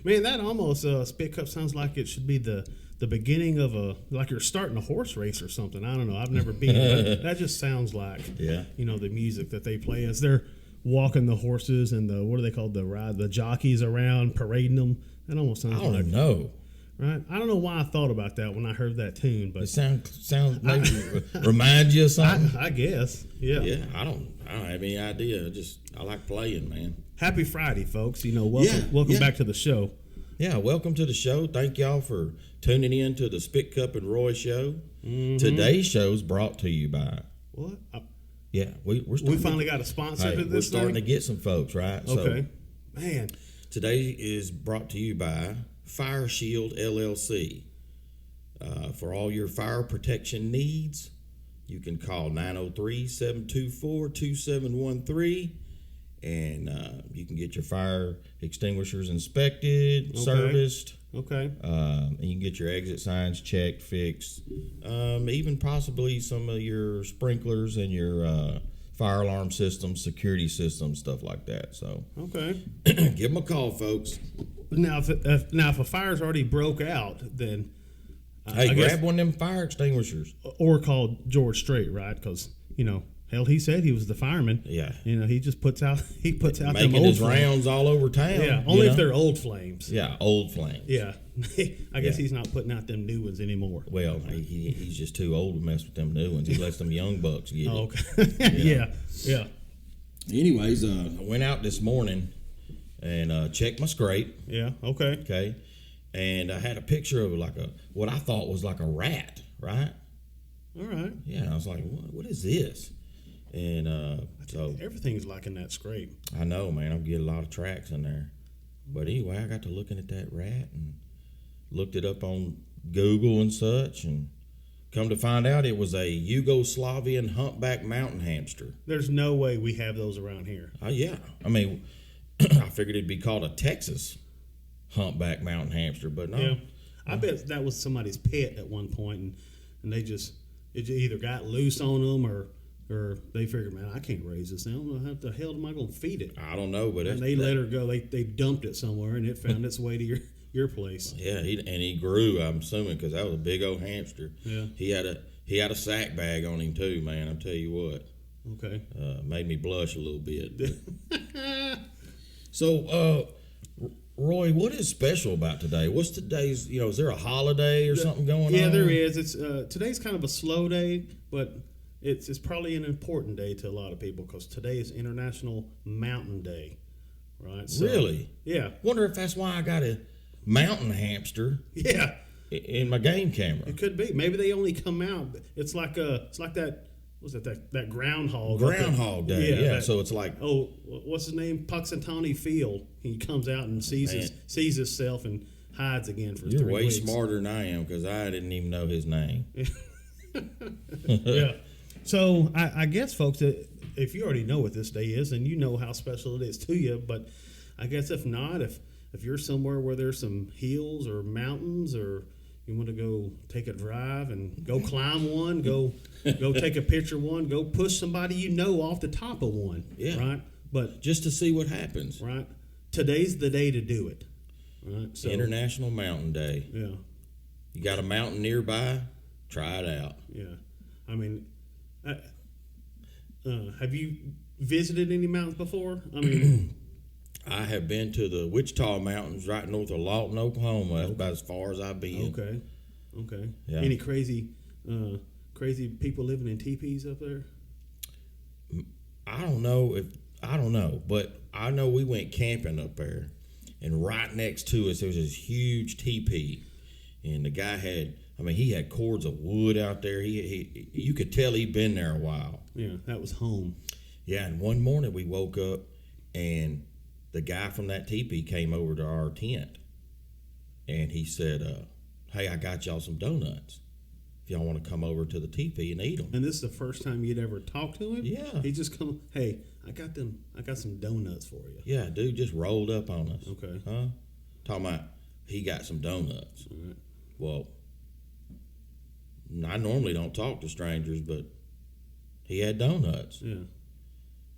Man, that almost Spitcup sounds like it should be the beginning of like you're starting a horse race or something. I don't know. I've never been. But that just sounds like the music that they play as they're walking the horses and the what are they called the jockeys around parading them. That almost sounds. I don't know. Right? I don't know why I thought about that when I heard that tune, but it sounds maybe reminds you of something. I guess. Yeah. Yeah. I don't have any idea. I like playing, man. Happy Friday, folks. Welcome back to the show. Yeah, welcome to the show. Thank y'all for tuning in to the Spitcup and Roy show. Mm-hmm. Today's show is brought to you by what? Yeah, we finally got a sponsor to this. We're starting to get some folks, right? Okay, man. Today is brought to you by Fire Shield LLC. For all your fire protection needs, you can call 903-724-2713, and you can get your fire extinguishers inspected, serviced. Okay. And you can get your exit signs checked, fixed, even possibly some of your sprinklers and your fire alarm systems, security systems, stuff like that. So, okay, give them a call, folks. Now, if a fire's already broke out, then grab one of them fire extinguishers, or call George Strait, right? Because hell, he said he was the fireman. Yeah, he just puts out making them old his flames. Rounds all over town. Yeah, only if they're old flames. Yeah, old flames. Yeah, I guess he's not putting out them new ones anymore. Well, he's just too old to mess with them new ones. He lets them young bucks get it. Okay. Yeah. Anyways, I went out this morning and checked my scrape. Yeah. Okay. Okay. And I had a picture of what I thought was like a rat, right? All right. Yeah, I was like, what is this? And so everything's like in that scrape. I know, man. I'll get a lot of tracks in there. But anyway, I got to looking at that rat and looked it up on Google and such, and come to find out it was a Yugoslavian humpback mountain hamster. There's no way we have those around here. Yeah. I mean, I figured it'd be called a Texas humpback mountain hamster, but no. Yeah. I bet that was somebody's pet at one point, and they it either got loose on them or they figured, man, I can't raise this now. How the hell am I going to feed it? I don't know, but they let her go. They dumped it somewhere, and it found its way to your place. Yeah, he grew. I'm assuming because that was a big old hamster. Yeah, he had a sack bag on him too, man. I'll tell you what. Okay. Made me blush a little bit. So, Roy, what is special about today? What's today's? Is there a holiday or something going on? Yeah, there is. It's today's kind of a slow day, but it's probably an important day to a lot of people because today is International Mountain Day, right? So, really? Yeah. Wonder if that's why I got a mountain hamster. Yeah. In my game camera. It could be. Maybe they only come out. It's like that. Was it that groundhog? Groundhog Day. Yeah. So it's like, oh, what's his name? Puxatawny Field. He comes out and sees himself and hides again for 3 weeks. You're way smarter than I am because I didn't even know his name. Yeah. So I guess, folks, if you already know what this day is, and you know how special it is to you, but I guess if not, if you're somewhere where there's some hills or mountains, or you want to go take a drive and go climb one, go take a picture of one, go push somebody off the top of one. Yeah. Right? But just to see what happens. Right. Today's the day to do it. Right. So, International Mountain Day. Yeah. You got a mountain nearby? Try it out. Yeah. I mean, have you visited any mountains before? I mean, I have been to the Wichita Mountains right north of Lawton, Oklahoma. That's about as far as I've been. Okay. Yeah. Any crazy people living in teepees up there? I don't know, but I know we went camping up there, and right next to us there was this huge teepee, and the guy had cords of wood out there. He you could tell he'd been there a while. Yeah, that was home. Yeah, and one morning we woke up, and the guy from that teepee came over to our tent, and he said, hey, I got y'all some donuts. If y'all want to come over to the teepee and eat them. And this is the first time you'd ever talked to him? Yeah. He just come, hey, I got some donuts for you. Yeah, dude just rolled up on us. Okay. Huh? Talking about he got some donuts. All right. Well, I normally don't talk to strangers, but he had donuts. Yeah.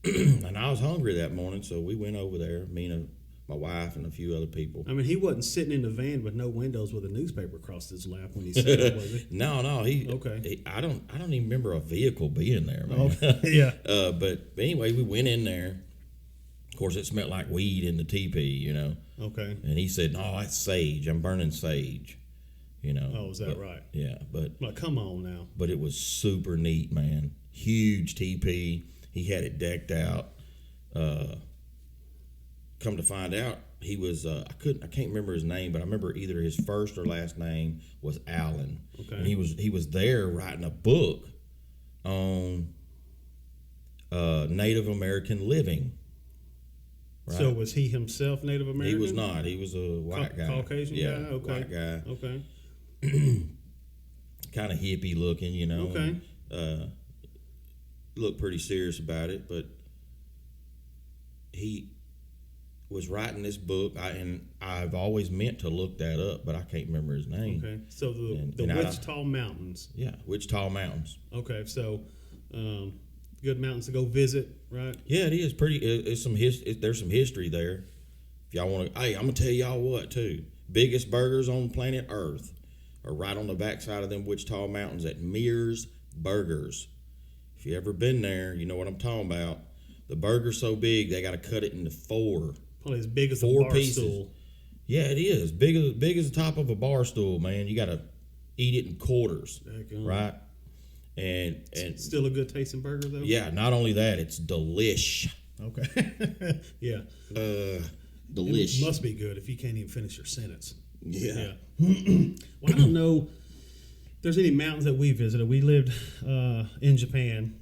And I was hungry that morning, so we went over there, me and a my wife and a few other people. I mean, he wasn't sitting in the van with no windows with a newspaper across his lap when he said it, was he? No, Okay. I don't even remember a vehicle being there, man. Okay. Yeah. But anyway, we went in there. Of course, it smelled like weed in the teepee, Okay. And he said, "No, that's sage. I'm burning sage." Oh, is that right? Yeah, but Like, come on now. But it was super neat, man. Huge teepee. He had it decked out. Come to find out, he was I can't remember his name, but I remember either his first or last name was Allen. Okay. And he was there writing a book on Native American living. Right? So was he himself Native American? He was not. He was a white guy. Caucasian yeah, guy? Okay. White guy. Okay. Kind of hippie looking, Okay. And, looked pretty serious about it, but he was writing this book, and I've always meant to look that up, but I can't remember his name. Okay. So the And Wichita Mountains. Yeah, Wichita Mountains. Okay. So good mountains to go visit, right? Yeah, it is pretty. It's some there's some history there. If y'all want to, hey, I'm gonna tell y'all what too. Biggest burgers on planet Earth are right on the backside of them Wichita Mountains at Mears Burgers. If you ever been there, you know what I'm talking about. The burger's so big they got to cut it into four. Probably as big as a Four bar pieces. stool. Yeah, it is big as the top of a bar stool, man. You got to eat it in quarters, right? And Still a good tasting burger though. yeah, not only that, it's delish. Okay. Yeah. Delish. It must be good if you can't even finish your sentence. Yeah. Well, I don't know if there's any mountains that we visited. We lived in Japan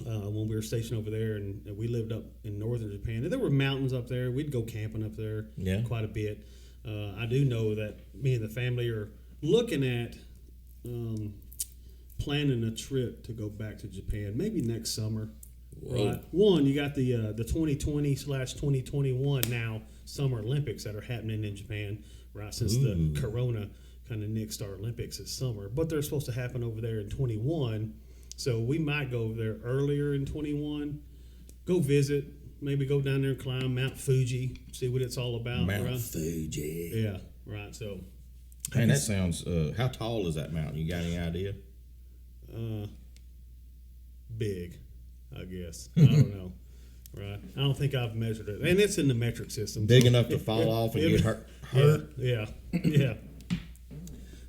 when we were stationed over there, and we lived up in northern Japan. And there were mountains up there. We'd go camping up there quite a bit. I do know that me and the family are looking at planning a trip to go back to Japan, maybe next summer. Whoa. Right. One, you got the 2020/2021 now Summer Olympics that are happening in Japan, right? Since the Corona kind of nixed our Olympics this summer, but they're supposed to happen over there in 21. So we might go over there earlier in 21, go visit, maybe go down there and climb Mount Fuji, see what it's all about. Mount right? Fuji. Yeah, right. So, Man, that sounds. How tall is that mountain? You got any idea? big, I guess. I don't know. Right. I don't think I've measured it. And it's in the metric system. Big enough to fall off and get hurt. Yeah. Yeah.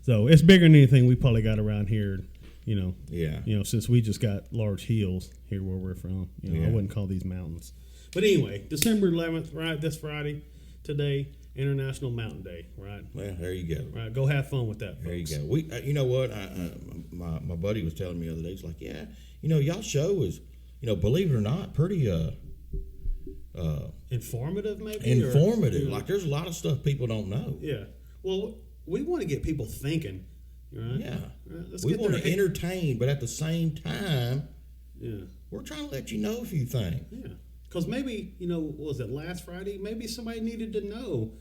So it's bigger than anything we probably got around here, Yeah. Since we just got large hills here where we're from. I wouldn't call these mountains. But anyway, December 11th, right, this Friday, today, International Mountain Day, right? Well, there you go. Right, go have fun with that, folks. There you go. We, you know what? My buddy was telling me the other day. He's like, yeah, y'all show is, believe it or not, pretty informative, maybe. Informative. Like there's a lot of stuff people don't know. Yeah. Well, we want to get people thinking, right? Yeah. Right, let's We get want their to entertain, but at the same time, Yeah. we're trying to let you know a few things. Yeah. Because maybe, what was it, last Friday? Maybe somebody needed to know.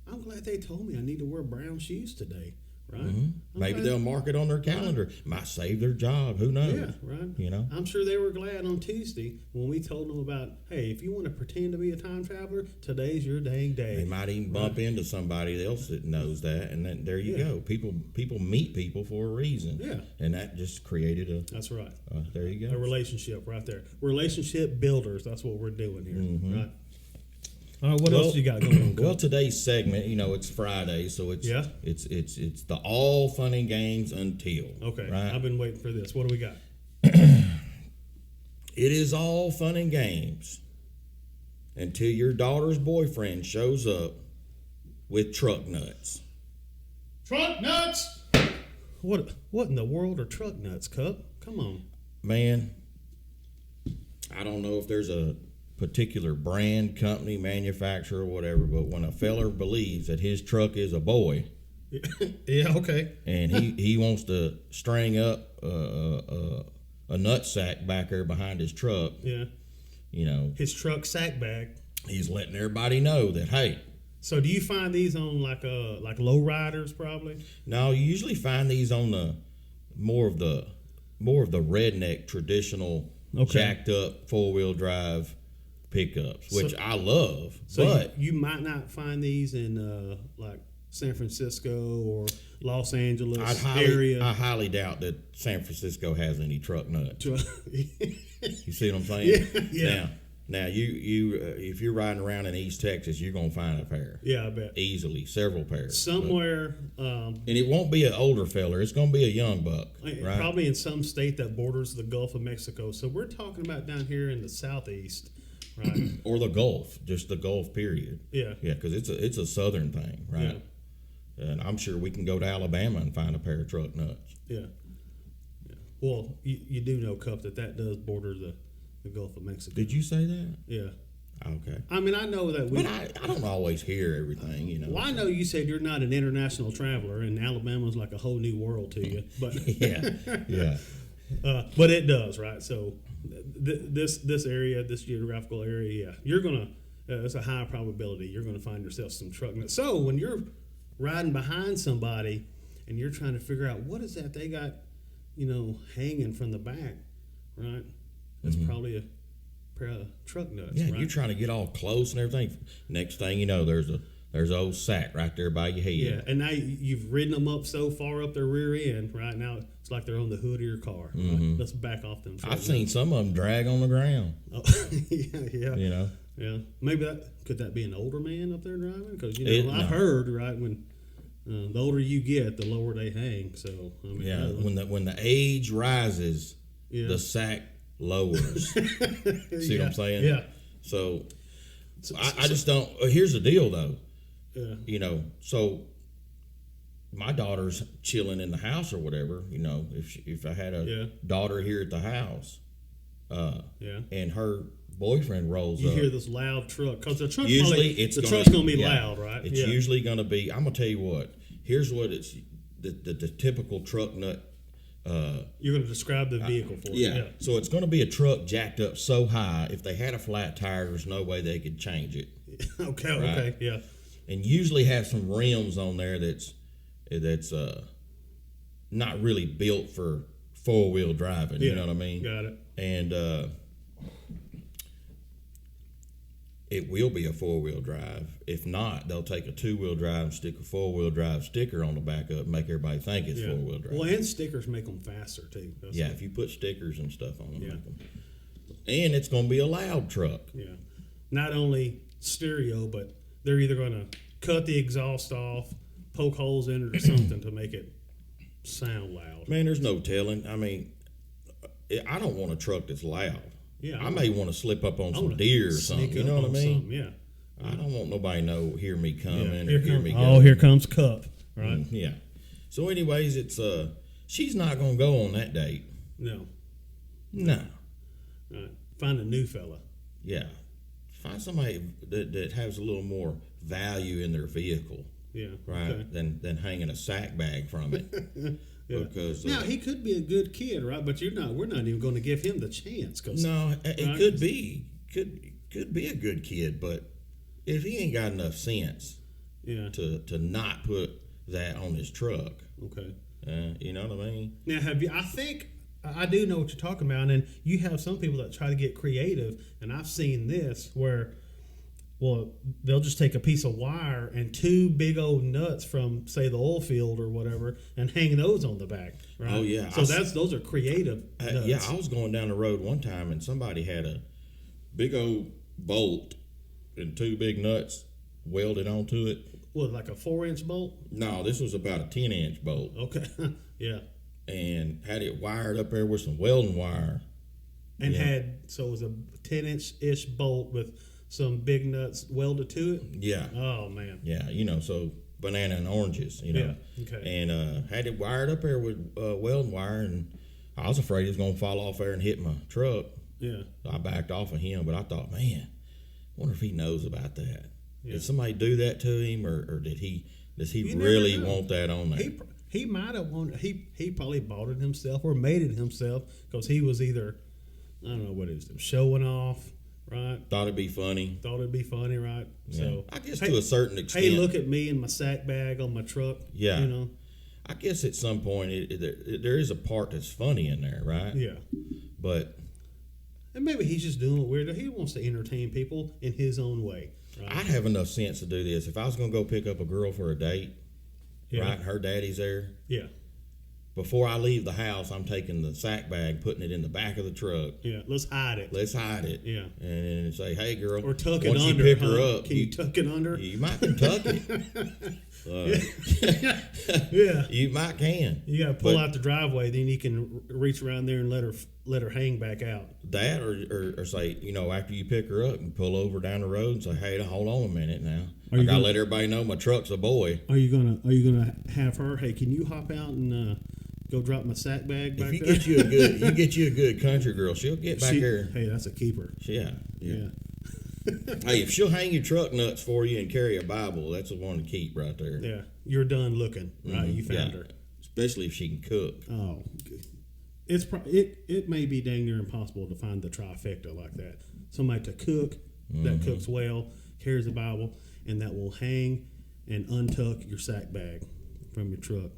I'm glad they told me I need to wear brown shoes today, right? Mm-hmm. Maybe they'll mark it on their calendar. Might save their job. Who knows? Yeah, right. I'm sure they were glad on Tuesday when we told them about, hey, if you want to pretend to be a time traveler, today's your dang day. They might even bump into somebody else that knows that, and then there you go. People meet people for a reason. Yeah. And that just created a. That's right. There you go. A relationship right there. Relationship builders. That's what we're doing here, right? All right, what else you got going on? Well, today's segment, it's Friday, so it's the all fun and games until. Okay, right? I've been waiting for this. What do we got? It is all fun and games until your daughter's boyfriend shows up with truck nuts. Truck nuts! What in the world are truck nuts, Cup? Come on. Man, I don't know if there's a particular brand, company, manufacturer, or whatever, but when a feller believes that his truck is a boy, yeah, okay, and he wants to string up a nut sack back there behind his truck, his truck sack bag, he's letting everybody know that, hey. So do you find these on like low riders probably? No, you usually find these on the more of the redneck traditional jacked up 4-wheel drive pickups, which I love. So but you might not find these in like San Francisco or Los Angeles area. I highly doubt that San Francisco has any truck nuts. You see what I'm saying? Yeah. Now you if you're riding around in East Texas, you're gonna find a pair. Yeah, I bet. Easily, several pairs. Somewhere. And it won't be an older feller. It's gonna be a young buck, right? Probably in some state that borders the Gulf of Mexico. So we're talking about down here in the southeast, right? Or the Gulf, just the Gulf period. Yeah. Yeah, because it's a southern thing, right? Yeah. And I'm sure we can go to Alabama and find a pair of truck nuts. Yeah. Well, you do know, Cup, that does border the Gulf of Mexico. Did you say that? Yeah. Okay. I mean, I know that we. But I don't always hear everything, you know. Well, I know you said you're not an international traveler, and Alabama's like a whole new world to you. But yeah. But it does, right? So this area, this geographical area, yeah, you're gonna. It's a high probability you're gonna find yourself some truck nuts. So when you're riding behind somebody and you're trying to figure out what is that they got, hanging from the back, right? That's probably a pair of truck nuts. Yeah, right? you're trying to get all close and everything. Next thing you know, there's an old sack right there by your head. Yeah, and now you've ridden them up so far up their rear end, right? Now it's like they're on the hood of your car. Right? Let's back off them. I've seen some of them drag on the ground. Oh, yeah. You know? Yeah. Maybe could that be an older man up there driving? Because, I've no. heard, right, when the older you get, the lower they hang. So, I mean, yeah, when the age rises, the sack lowers. See what I'm saying? Yeah. So I just don't. Here's the deal, though. Yeah. So my daughter's chilling in the house or whatever. If I had a daughter here at the house, and her boyfriend rolls you up, hear this loud truck because the truck's usually truck's gonna be loud, right? It's usually gonna be. I'm gonna tell you what. Here's what it's the typical truck nut. You're going to describe the vehicle for us. Yeah. So it's going to be a truck jacked up so high, if they had a flat tire, there's no way they could change it. Okay, right? Okay, yeah. And usually have some rims on there that's not really built for 4-wheel driving. Yeah, you know what I mean? Got it. And it will be a 4-wheel drive. If not, they'll take a 2-wheel drive and stick a 4-wheel drive sticker on the back of it and make everybody think it's 4-wheel drive. Well, and stickers make them faster, too. If you put stickers and stuff on them. Yeah. And it's going to be a loud truck. Yeah. Not only stereo, but they're either going to cut the exhaust off, poke holes in it or something to make it sound loud. Man, there's no telling. I mean, I don't want a truck that's loud. Yeah, I may want to slip up on some deer or something. You know what I mean? Yeah. I don't want nobody to hear me coming or hear me go. Oh, here comes Cup, right? Yeah. So, anyways, it's she's not gonna go on that date. No. Right. Find a new fella. Yeah. Find somebody that has a little more value in their vehicle. Yeah. Right. Okay. Than hanging a sack bag from it. Yeah. Because now he could be a good kid, right? But we're not even going to give him the chance. No, it could be a good kid, but if he ain't got enough sense, to not put that on his truck, okay, you know what I mean? Now, I think I do know what you're talking about, and you have some people that try to get creative, and I've seen this where. Well, they'll just take a piece of wire and 2 big old nuts from, say, the oil field or whatever, and hang those on the back. Right? Oh yeah. So those are creative. Nuts. Yeah, I was going down the road one time and somebody had a big old bolt and 2 big nuts welded onto it. What, like a 4-inch bolt? No, this was about a 10-inch bolt. Okay. Yeah. And had it wired up there with some welding wire. And so it was a 10-inch-ish bolt with some big nuts welded to it? Yeah. Oh, man. Yeah, so banana and oranges, Yeah, okay. And had it wired up there with welding wire, and I was afraid it was going to fall off there and hit my truck. Yeah. So I backed off of him, but I thought, man, I wonder if he knows about that. Yeah. Did somebody do that to him, or does he really want that on there? He might have wanted, he probably bought it himself or made it himself because he was either, I don't know what it is, showing off. Right. Thought it'd be funny, right? Yeah. So I guess to a certain extent. Hey, look at me and my sack bag on my truck. Yeah. I guess at some point there is a part that's funny in there, right? Yeah. But And maybe he's just doing it weird. He wants to entertain people in his own way. Right? I'd have enough sense to do this. If I was going to go pick up a girl for a date, right, her daddy's there. Yeah. Before I leave the house, I'm taking the sack bag, putting it in the back of the truck. Yeah, let's hide it. Yeah. And then say, hey, girl. Or tuck it once under. You pick her up. Can you tuck it under? You might can tuck it. Yeah. You might can. You got to pull out the driveway, then you can reach around there and let her hang back out. That or say, after you pick her up, and pull over down the road and say, hey, hold on a minute now. I got to let everybody know my truck's a boy. Are you gonna have her, hey, can you hop out and go drop my sack bag back there? You get you a good country girl, she'll get back there. Hey, that's a keeper. Yeah. Hey, if she'll hang your truck nuts for you and carry a Bible, that's the one to keep right there. Yeah, you're done looking, right? You found her. Especially if she can cook. Oh, it may be dang near impossible to find the trifecta like that. Somebody to cook, that cooks well, carries a Bible, and that will hang and untuck your sack bag from your truck.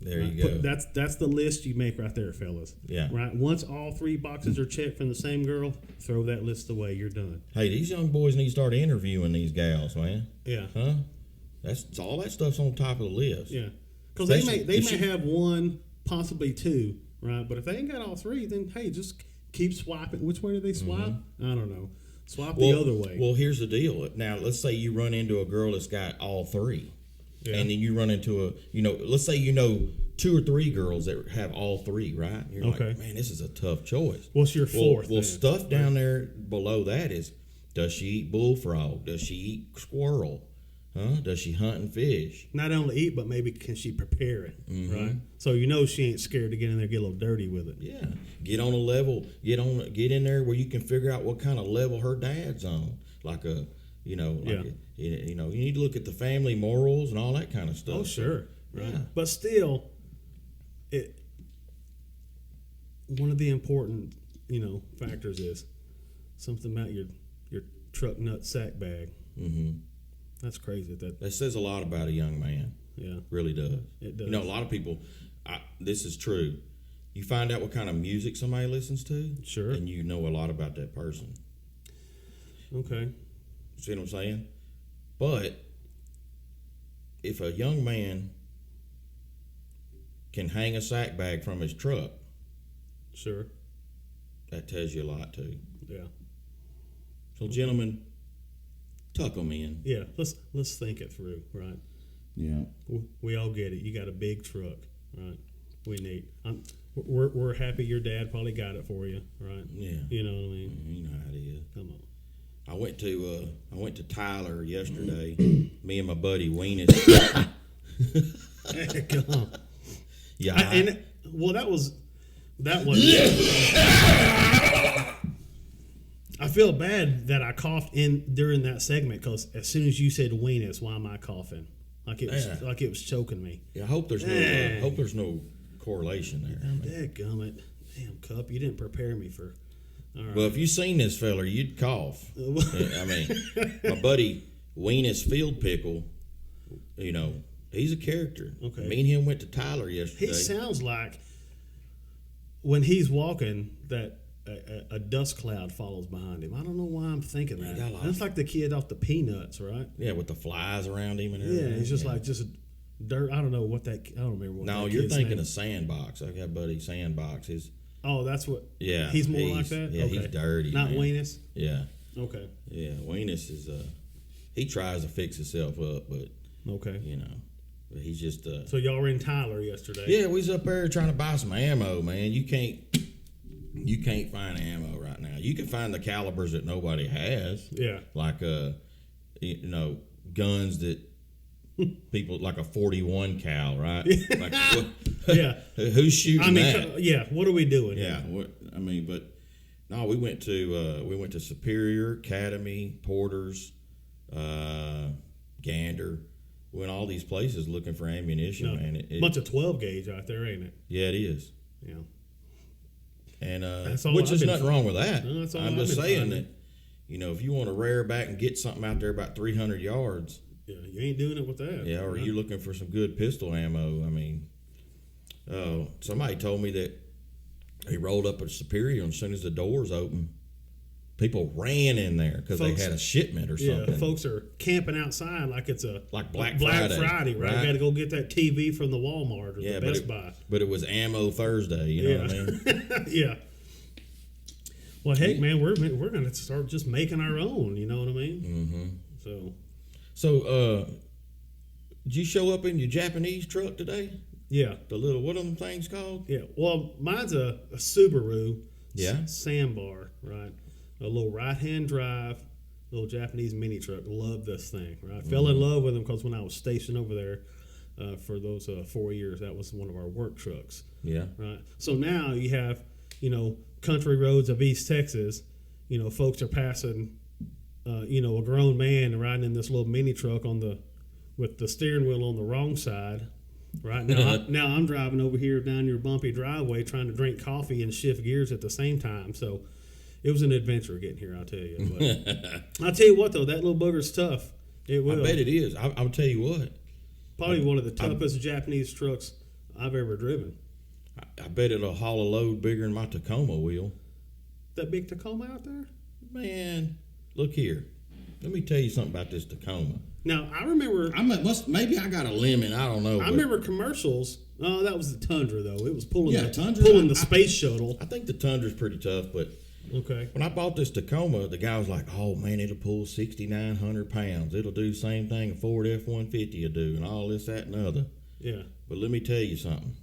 There you go. That's the list you make right there, fellas. Yeah. Right. Once all 3 boxes are checked from the same girl, throw that list away. You're done. Hey, these young boys need to start interviewing these gals, man. Yeah. Huh? That's all that stuff's on top of the list. Yeah. Because they may have 1, possibly 2, right? But if they ain't got all 3, then hey, just keep swiping. Which way do they swipe? I don't know. Swipe the other way. Well, here's the deal. Now, let's say you run into a girl that's got all 3. Yeah. And then you run into let's say 2 or 3 girls that have all 3, right? You're like, man, this is a tough choice. What's your 4th? Well, stuff down there below that is, does she eat bullfrog? Does she eat squirrel? Huh? Does she hunt and fish? Not only eat, but maybe can she prepare it, right? So she ain't scared to get in there and get a little dirty with it. Yeah. Get on a level, get in there where you can figure out what kind of level her dad's on. You need to look at the family morals and all that kind of stuff. Oh, sure. Right. Yeah. But still, one of the important, factors is something about your truck nut sack bag. Mm-hmm. That's crazy. That says a lot about a young man. Yeah. Really does. It does. A lot of people, this is true. You find out what kind of music somebody listens to. Sure. And you know a lot about that person. Okay. See what I'm saying? But if a young man can hang a sack bag from his truck, sure, that tells you a lot too. Yeah. So, gentlemen, tuck them in. Yeah, let's think it through, right? Yeah. We all get it. You got a big truck, right? We need. We're happy your dad probably got it for you, right? Yeah. You know what I mean? You know how it is. Come on. I went to Tyler yesterday. Me and my buddy Weenus. Come on. Yeah. That was. I feel bad that I coughed during that segment because as soon as you said weenus, why am I coughing? Like it was choking me. Yeah, I hope there's no correlation there. Dadgummit. Damn, Cup, you didn't prepare me for. All right. Well, if you seen this feller, you'd cough. I mean, my buddy Weenus Field Pickle, he's a character. Okay. Me and him went to Tyler yesterday. He sounds like when he's walking that a dust cloud follows behind him. I don't know why I'm thinking that. That's like the kid off the Peanuts, right? Yeah, with the flies around him and everything. Yeah, he's just like dirt. I don't know what that. I don't remember what. No, that you're kid's thinking name. of Sandbox. I got a buddy Sandbox. That's what. Yeah, he's more like that. Yeah, okay. He's dirty. Not man. Weenus. Yeah. Okay. Yeah, Weenus is he tries to fix himself up, but okay, but he's just. So y'all were in Tyler yesterday. Yeah, we was up there trying to buy some ammo, man. You can't find ammo right now. You can find the calibers that nobody has. Yeah. Like guns that people like a 41 cal, right? Like, yeah. Who's shooting that? Yeah. What are we doing? Yeah. But no, we went to Superior, Academy, Porter's, Gander. We went all these places looking for ammunition, man. Bunch of 12 gauge out there, ain't it? Yeah, it is. Yeah. And which is nothing wrong with that. No, I'm just saying that, if you want to rear back and get something out there about 300 yards. Yeah, you ain't doing it with that. Yeah, or you're looking for some good pistol ammo. I mean, somebody told me that he rolled up a Superior and as soon as the doors open, People ran in there because they had a shipment or something. Yeah, folks are camping outside like it's like Black Friday, right? Got to go get that TV from the Walmart or the Best Buy. But it was Ammo Thursday, you know what I mean? Yeah. Well, heck, man, we're going to start just making our own, you know what I mean? Mm-hmm. So, did you show up in your Japanese truck today? Yeah. The little, what are them things called? Yeah. Well, mine's a Subaru Sandbar, right? A little right-hand drive, little Japanese mini truck. Love this thing, right? Fell in love with them because when I was stationed over there for those 4 years, that was one of our work trucks. Yeah. Right. So now you have, country roads of East Texas. Folks are passing, a grown man riding in this little mini truck with the steering wheel on the wrong side. Right now, I'm driving over here down your bumpy driveway trying to drink coffee and shift gears at the same time. So it was an adventure getting here, I'll tell you. But I'll tell you what, though, that little booger's tough. It will. I bet it is. I'll tell you what. Probably one of the toughest Japanese trucks I've ever driven. I bet it'll haul a load bigger than my Tacoma will. That big Tacoma out there? Man, look here. Let me tell you something about this Tacoma. Now, I remember... maybe I got a lemon. I don't know. I remember commercials. Oh, that was the Tundra, though. It was pulling Tundra, the space shuttle. I think the Tundra's pretty tough, but... Okay. When I bought this Tacoma, the guy was like, oh, man, it'll pull 6,900 pounds. It'll do the same thing a Ford F-150 will do and all this, that, and the other. Yeah. But let me tell you something.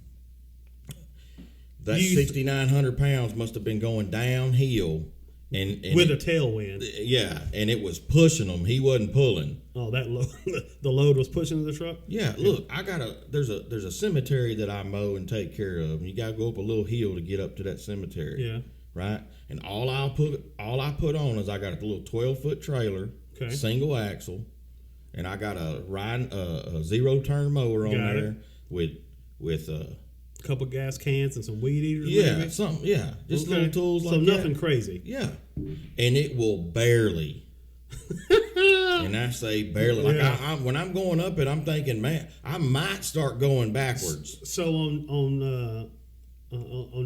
That 6,900 pounds must have been going downhill. And with a tailwind. Yeah, and it was pushing him. He wasn't pulling. Oh, that load, the load was pushing the truck? Yeah, look, there's a cemetery that I mow and take care of. And you got to go up a little hill to get up to that cemetery. Yeah. Right? And all I put on is I got a little 12-foot trailer, single axle, and I got a zero-turn mower on there with couple gas cans and some weed eaters. Yeah, maybe? something. Yeah, just little tools like that. So nothing crazy. Yeah, and it will barely. And I say barely. Like when I'm going up it, I'm thinking, man, I might start going backwards. So on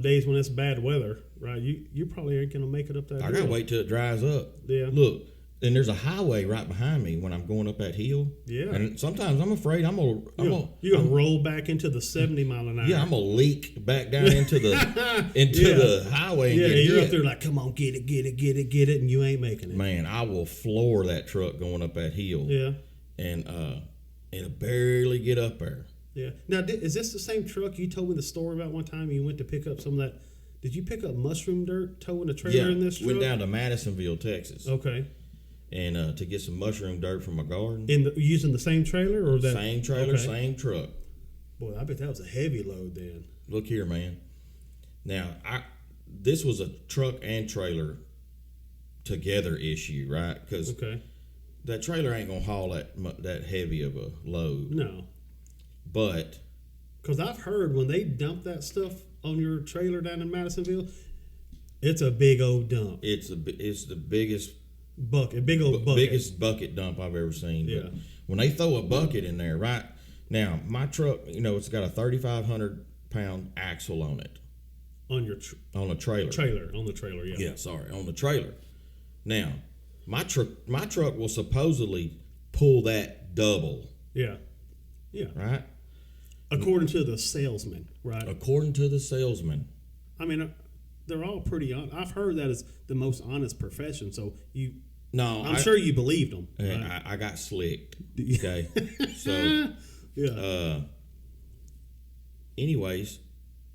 days when it's bad weather, right? You probably ain't gonna make it up that hill. I gotta wait till it dries up. Yeah. Look, and there's a highway right behind me when I'm going up that hill. Yeah. And sometimes I'm afraid you're gonna roll back into the 70 mile an hour. Yeah, I'm gonna leak back down into the the highway. And you're up there like, come on, get it, and you ain't making it. Man, I will floor that truck going up that hill. Yeah. And it'll barely get up there. Yeah. Now, is this the same truck you told me the story about one time you went to pick up some of that? Did you pick up mushroom dirt towing a trailer in this truck? Went down to Madisonville, Texas. Okay. And to get some mushroom dirt from my garden. Using the same trailer or that? Same trailer, same truck. Boy, I bet that was a heavy load then. Look here, man. Now, this was a truck and trailer together issue, right? Because that trailer ain't gonna haul that heavy of a load. No. But because I've heard when they dump that stuff on your trailer down in Madisonville, it's a big old dump. It's the biggest bucket. Biggest bucket dump I've ever seen. Yeah. But when they throw a bucket in there, right now, my truck, it's got a 3,500 pound axle on it. On your on a trailer. On the trailer, yeah. Yeah, sorry, on the trailer. Now, my truck will supposedly pull that double. Yeah. Yeah. Right? According to the salesman, right? According to the salesman. I mean, they're all pretty honest. I've heard that is the most honest profession. So I'm sure you believed them. Right? I got slicked. Okay. So, anyways,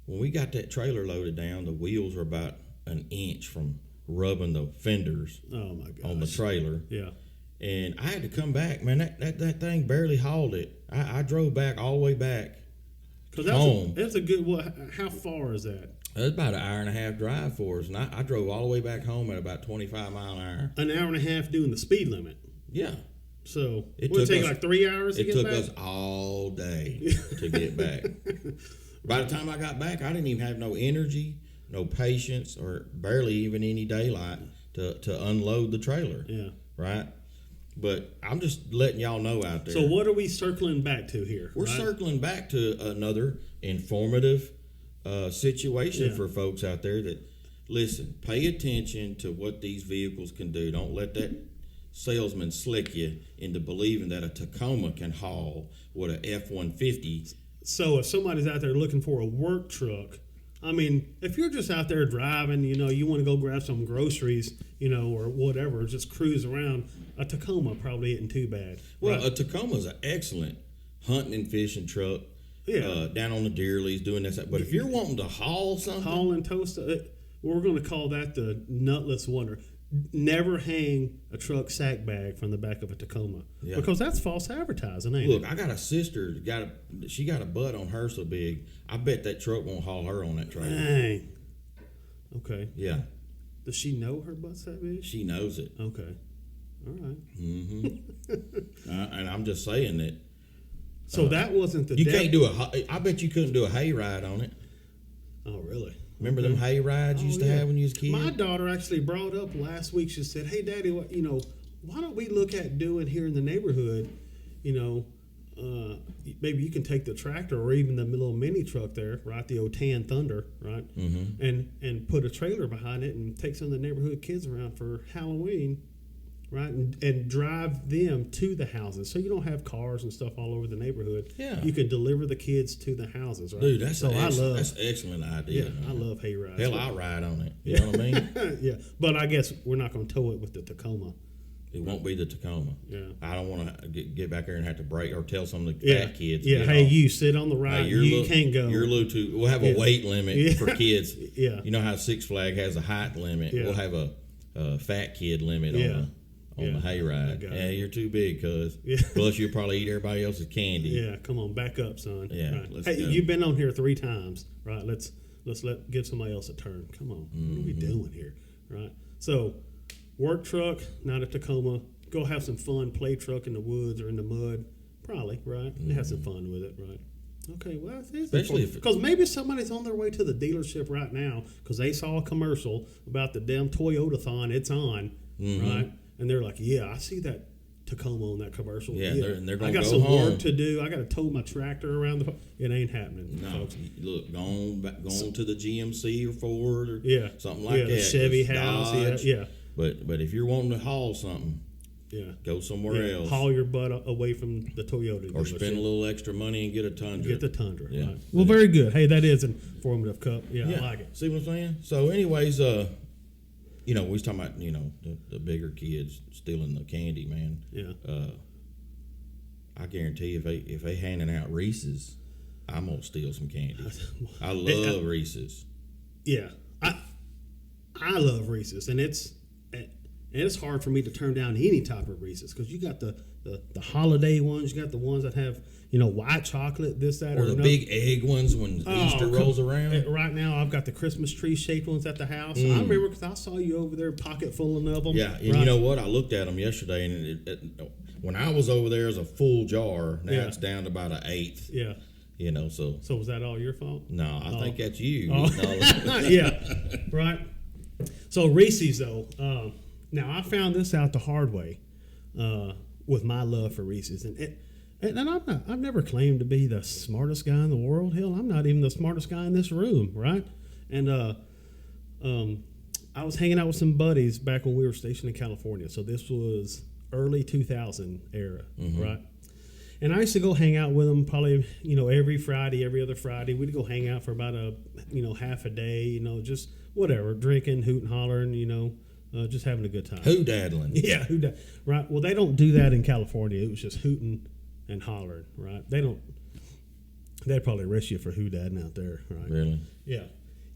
when we got that trailer loaded down, the wheels were about an inch from rubbing the fenders on the trailer. Yeah. And I had to come back, man. That thing barely hauled it. I drove back all the way back home. That's a good. How far is that? It's about an hour and a half drive for us, and I drove all the way back home at about 25 mile an hour. An hour and a half doing the speed limit. Yeah. So it took like 3 hours to get back? It took us all day to get back. By the time I got back, I didn't even have no energy, no patience, or barely even any daylight to unload the trailer. Yeah. Right? But I'm just letting y'all know out there. So what are we circling back to here? We're circling back to another informative situation for folks out there that listen, pay attention to what these vehicles can do. Don't let that salesman slick you into believing that a Tacoma can haul what a F-150. So if somebody's out there looking for a work truck, I mean, if you're just out there driving, you want to go grab some groceries, or whatever, just cruise around, a Tacoma probably isn't too bad. Well, right? a Tacoma is an excellent hunting and fishing truck. Yeah. Down on the deer leads doing this. But if you're wanting to haul something. Haul and toast, we're going to call that the nutless wonder. Never hang a truck sack bag from the back of a Tacoma because that's false advertising, ain't it? Look, I got a sister. She got a butt on her so big. I bet that truck won't haul her on that trailer. Dang. Okay. Yeah. Does she know her butt's that big? She knows it. Okay. All right. Mm-hmm. And I'm just saying that. So that wasn't the. You can't do I bet you couldn't do a hayride on it. Oh, really? Remember them hay rides you used to have when you was a kid? My daughter actually brought up last week. She said, "Hey, Daddy, why don't we look at doing here in the neighborhood? Maybe you can take the tractor or even the little mini truck there, right? The old Tan Thunder, right? Mm-hmm. And put a trailer behind it and take some of the neighborhood kids around for Halloween." Right, and drive them to the houses, so you don't have cars and stuff all over the neighborhood. Yeah, you can deliver the kids to the houses. Right, dude, that's an that's excellent idea. Yeah, man. I love hay rides. Hell, I'll ride on it. You know what I mean? Yeah, but I guess we're not going to tow it with the Tacoma. It won't be the Tacoma. Yeah, I don't want to get back there and have to brake or tell some of the fat kids. Yeah, hey, you sit on the ride. Hey, you can't go. You're a little too. We'll have a weight limit for kids. Yeah, you know how Six Flags has a height limit. Yeah. We'll have a fat kid limit on the hayride. Yeah, you're too big, cuz. Yeah. Plus, you'll probably eat everybody else's candy. Yeah, come on, back up, son. Yeah, right. Hey, you've been on here 3 times, right? Let's give somebody else a turn. Come on, what are we doing here, right? So, work truck, not a Tacoma. Go have some fun, play truck in the woods or in the mud, probably, right? Have some fun with it, right? Okay, well, especially because maybe somebody's on their way to the dealership right now because they saw a commercial about the damn Toyota-thon. It's on, right? And they're like, yeah, I see that Tacoma on that commercial. Yeah, and they're going to go some home. work to do. I got to tow my tractor around the. It ain't happening. No, folks. Look, going to the GMC or Ford or something like that. The Chevy house. Dodge. Yeah. But if you're wanting to haul something, go somewhere else. Haul your butt away from the Toyota. Or spend a little extra money and get a Tundra. Get the Tundra. Yeah. Right. Well, very good. Hey, that is an informative cup. Yeah, I like it. See what I'm saying? So, anyways, we was talking about, the bigger kids stealing the candy, man. Yeah. I guarantee if they handing out Reese's, I'm gonna steal some candy. I love Reese's. Yeah, I love Reese's, and it's hard for me to turn down any type of Reese's because you got the holiday ones, you got the ones that have white chocolate, this, that, or the big egg ones when Easter rolls around. Right now, I've got the Christmas tree shaped ones at the house. I remember because I saw you over there, pocket full of them. Yeah, and you know what? I looked at them yesterday, and when I was over there, it was a full jar. Now it's down to about an eighth. Yeah. So was that all your fault? No, I think that's you. Yeah, right. So Reese's though. Now I found this out the hard way with my love for Reese's, and I've never claimed to be the smartest guy in the world. Hell, I'm not even the smartest guy in this room, right? And I was hanging out with some buddies back when we were stationed in California. So this was early 2000 era, right? And I used to go hang out with them probably, every Friday, every other Friday. We'd go hang out for about half a day, just whatever, drinking, hooting, hollering, just having a good time. Who-daddling. Yeah, right. Well, they don't do that in California. It was just hooting and hollering, right? They'd probably arrest you for who-dadding out there, right? Really? Yeah.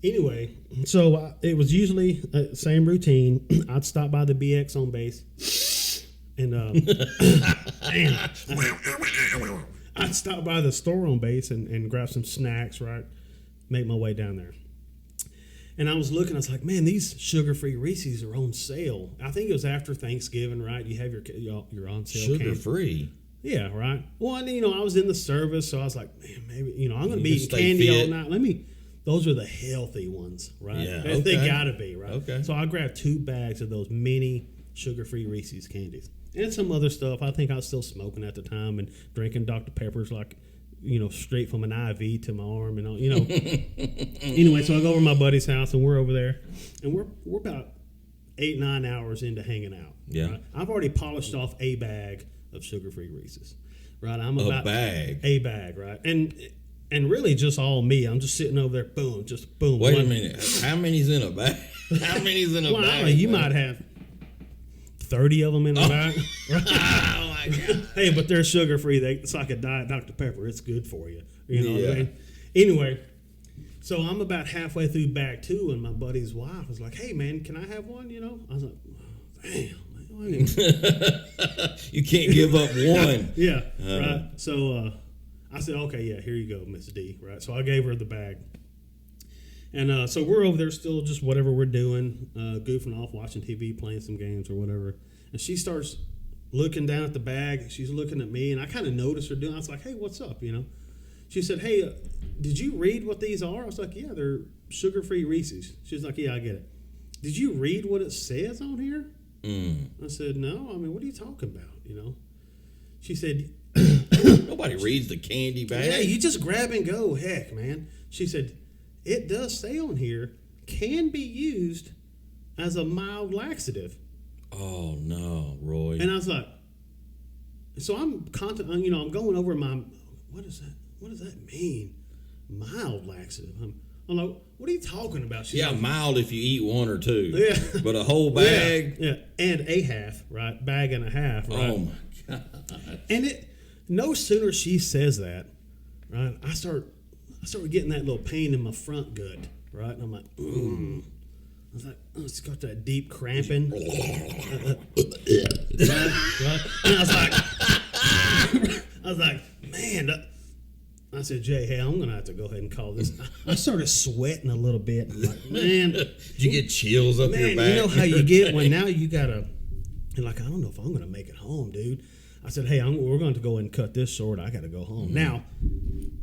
Anyway, so it was usually same routine. I'd stop by the BX on base. And I'd stop by the store on base and grab some snacks, right? Make my way down there. And I was looking, I was like, man, these sugar-free Reese's are on sale. I think it was after Thanksgiving, right? You have your on sale. Sugar-free? Yeah, right. Well, and, I was in the service, so I was like, man, maybe, I'm going to be eating candy all night. Those are the healthy ones, right? Yeah, okay. They got to be, right? Okay. So I grabbed 2 bags of those mini sugar-free Reese's candies. And some other stuff. I think I was still smoking at the time and drinking Dr. Peppers like straight from an IV to my arm and all, Anyway, so I go over to my buddy's house and we're over there, and we're about 8-9 hours into hanging out. Yeah. Right? I've already polished off a bag of sugar-free Reese's. Right. I'm A about bag. A bag, right? And really just all me. I'm just sitting over there, boom, just boom. Wait a minute. How many's in a bag? How many's in a Well, I bag? don't know, you might have 30 of them in the bag. Right? Oh my God. Hey, but they're sugar-free. It's like a Diet Dr. Pepper. It's good for you. You know what I Yeah. mean? Anyway, so I'm about halfway through bag 2, and my buddy's wife was like, hey, man, can I have one? I was like, damn. You can't give up one. Yeah, right. So I said, okay, yeah, here you go, Miss D. Right. So I gave her the bag. And so we're over there still just whatever we're doing, goofing off, watching TV, playing some games or whatever. And she starts looking down at the bag. She's looking at me, and I kind of noticed her doing. I was like, hey, what's up, She said, hey, did you read what these are? I was like, yeah, they're sugar-free Reese's. She's like, yeah, I get it. Did you read what it says on here? I said, no. I mean, what are you talking about, She said, Nobody reads the candy bag. yeah, you just grab and go. Heck, man. She said, it does say on here, can be used as a mild laxative. Oh, no, Roy. And I was like, so I'm I'm going over what is that? What does that mean? Mild laxative. I'm like, what are you talking about? She's like, mild if you eat one or two. Yeah. But a whole bag? Yeah. And a half, right? Bag and a half, right? Oh, my God. And no sooner she says that, right? I start getting that little pain in my front gut, right? And I'm like, I was like, oh, it's got that deep cramping. Right? And I was like, man. I said, Jay, hey, I'm going to have to go ahead and call this. I started sweating a little bit. I'm like, man. Did you get chills up your back? You know how you get when now you got to, and like, I don't know if I'm going to make it home, dude. I said, hey, we're going to go ahead and cut this short. I got to go home. Mm-hmm. Now,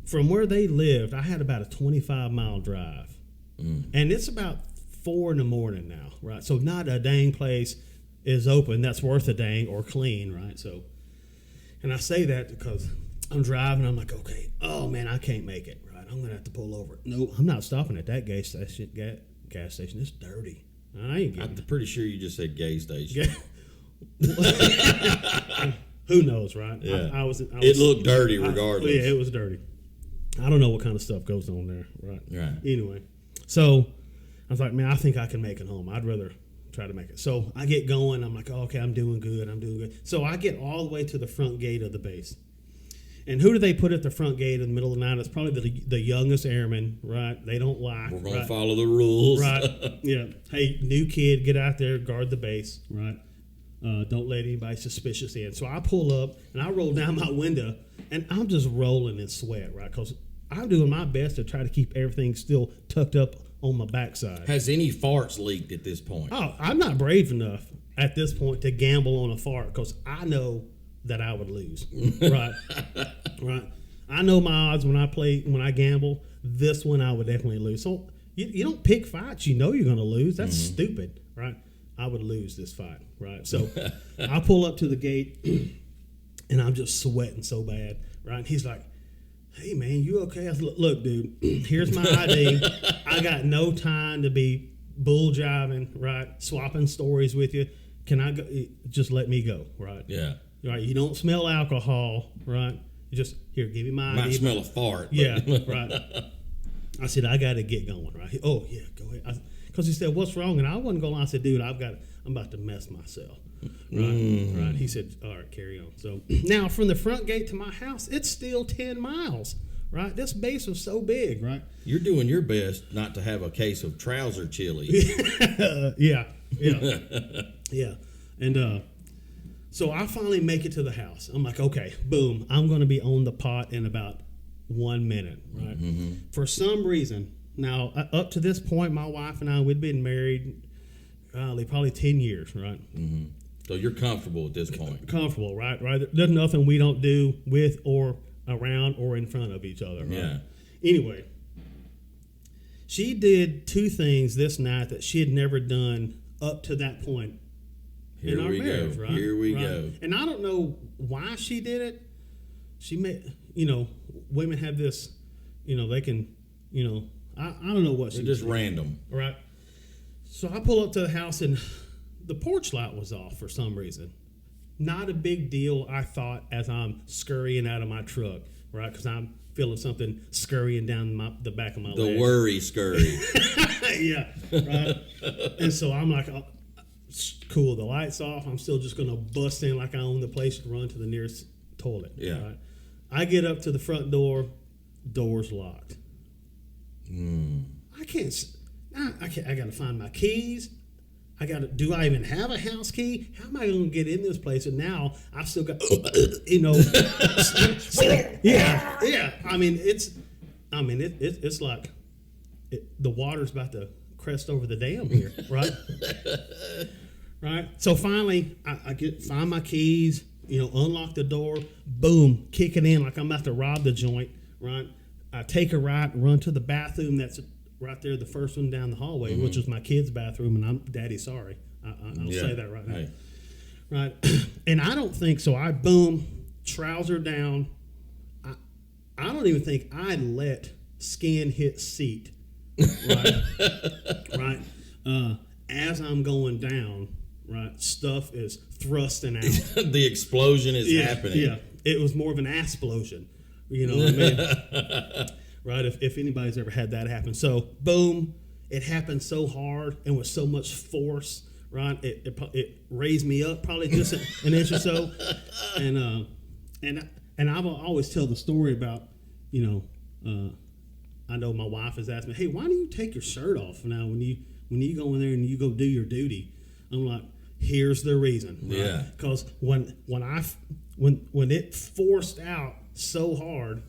from where they lived, I had about a 25-mile drive. And it's about 4 in the morning now, right? So not a dang place is open that's worth a dang or clean, right? So, and I say that because I'm driving. I'm like, okay, oh, man, I can't make it, right? I'm going to have to pull over. No, I'm not stopping at that gas station. It's dirty. I ain't getting I'm pretty sure you just said gay station. Who knows, right? Yeah. It looked dirty regardless. Yeah, it was dirty. I don't know what kind of stuff goes on there, right? Right. Anyway, so I was like, man, I think I can make it home. I'd rather try to make it. So I get going. I'm like, oh, okay, I'm doing good. So I get all the way to the front gate of the base. And who do they put at the front gate in the middle of the night? It's probably the youngest airman, right? They don't lie. We're going to follow the rules. Right. Yeah. Hey, new kid, get out there, guard the base, right? Don't let anybody suspicious in. So I pull up, and I roll down my window, and I'm just rolling in sweat, right? Because I'm doing my best to try to keep everything still tucked up on my backside. Has any farts leaked at this point? Oh, I'm not brave enough at this point to gamble on a fart because I know that I would lose. Right. Right. I know my odds when I gamble. This one I would definitely lose. So you don't pick fights. You know you're going to lose. That's stupid. Right. I would lose this fight. Right. So I pull up to the gate and I'm just sweating so bad. Right. And he's like, hey, man, you okay? I said, look, dude, here's my ID. I got no time to be bull jiving, right? Swapping stories with you. Can I go? Just let me go, right? Yeah. Right. You don't smell alcohol, right? You just, here, give me my ID. Might smell a fart. Yeah, right. I said, I got to get going, right? Oh, yeah, go ahead. Because he said, what's wrong? And I wasn't going to lie. I said, dude, I'm about to mess myself. Right, right. He said, all right, carry on. So now from the front gate to my house, it's still 10 miles, right? This base was so big, right? You're doing your best not to have a case of trouser chili. Yeah. Yeah. And so I finally make it to the house. I'm like, okay, boom, I'm going to be on the pot in about 1 minute, right? Mm-hmm. For some reason, now up to this point, my wife and I, we'd been married probably 10 years, right? Mm-hmm. So you're comfortable at this point. Comfortable, right? There's nothing we don't do with or around or in front of each other, right? Yeah. Anyway, she did 2 things this night that she had never done up to that point in our marriage, right? Here we go. And I don't know why she did it. women have this, they can, I don't know what They're just random. Right. So I pull up to the house and the porch light was off for some reason. Not a big deal, I thought, as I'm scurrying out of my truck, right? Because I'm feeling something scurrying down the back of my leg. The worry scurry. Yeah, right. And so I'm like, oh, cool, the light's off. I'm still just going to bust in like I own the place and run to the nearest toilet. Yeah. Right? I get up to the front door, door's locked. I can't. I got to find my keys. Do I even have a house key? How am I going to get in this place? And now I've still got, yeah. I mean, it's like the water's about to crest over the dam here, right? Right. So finally, I find my keys, unlock the door, boom, kick it in like I'm about to rob the joint, right? I take a right, run to the bathroom that's right there, the first one down the hallway, which was my kid's bathroom, and I'm daddy sorry. I'll say that right now. Hey. Right. And I don't think so. I boom, trouser down. I don't even think I let skin hit seat. Right. Right. As I'm going down, right, stuff is thrusting out. The explosion is happening. Yeah. It was more of an ass-plosion. You know what I mean? Right, if anybody's ever had that happen. So, boom, it happened so hard and with so much force, right? It raised me up probably just an inch or so. And I will always tell the story about, I know my wife has asked me, hey, why do you take your shirt off now when you go in there and you go do your duty? I'm like, here's the reason. Right? Yeah. Because when it forced out so hard,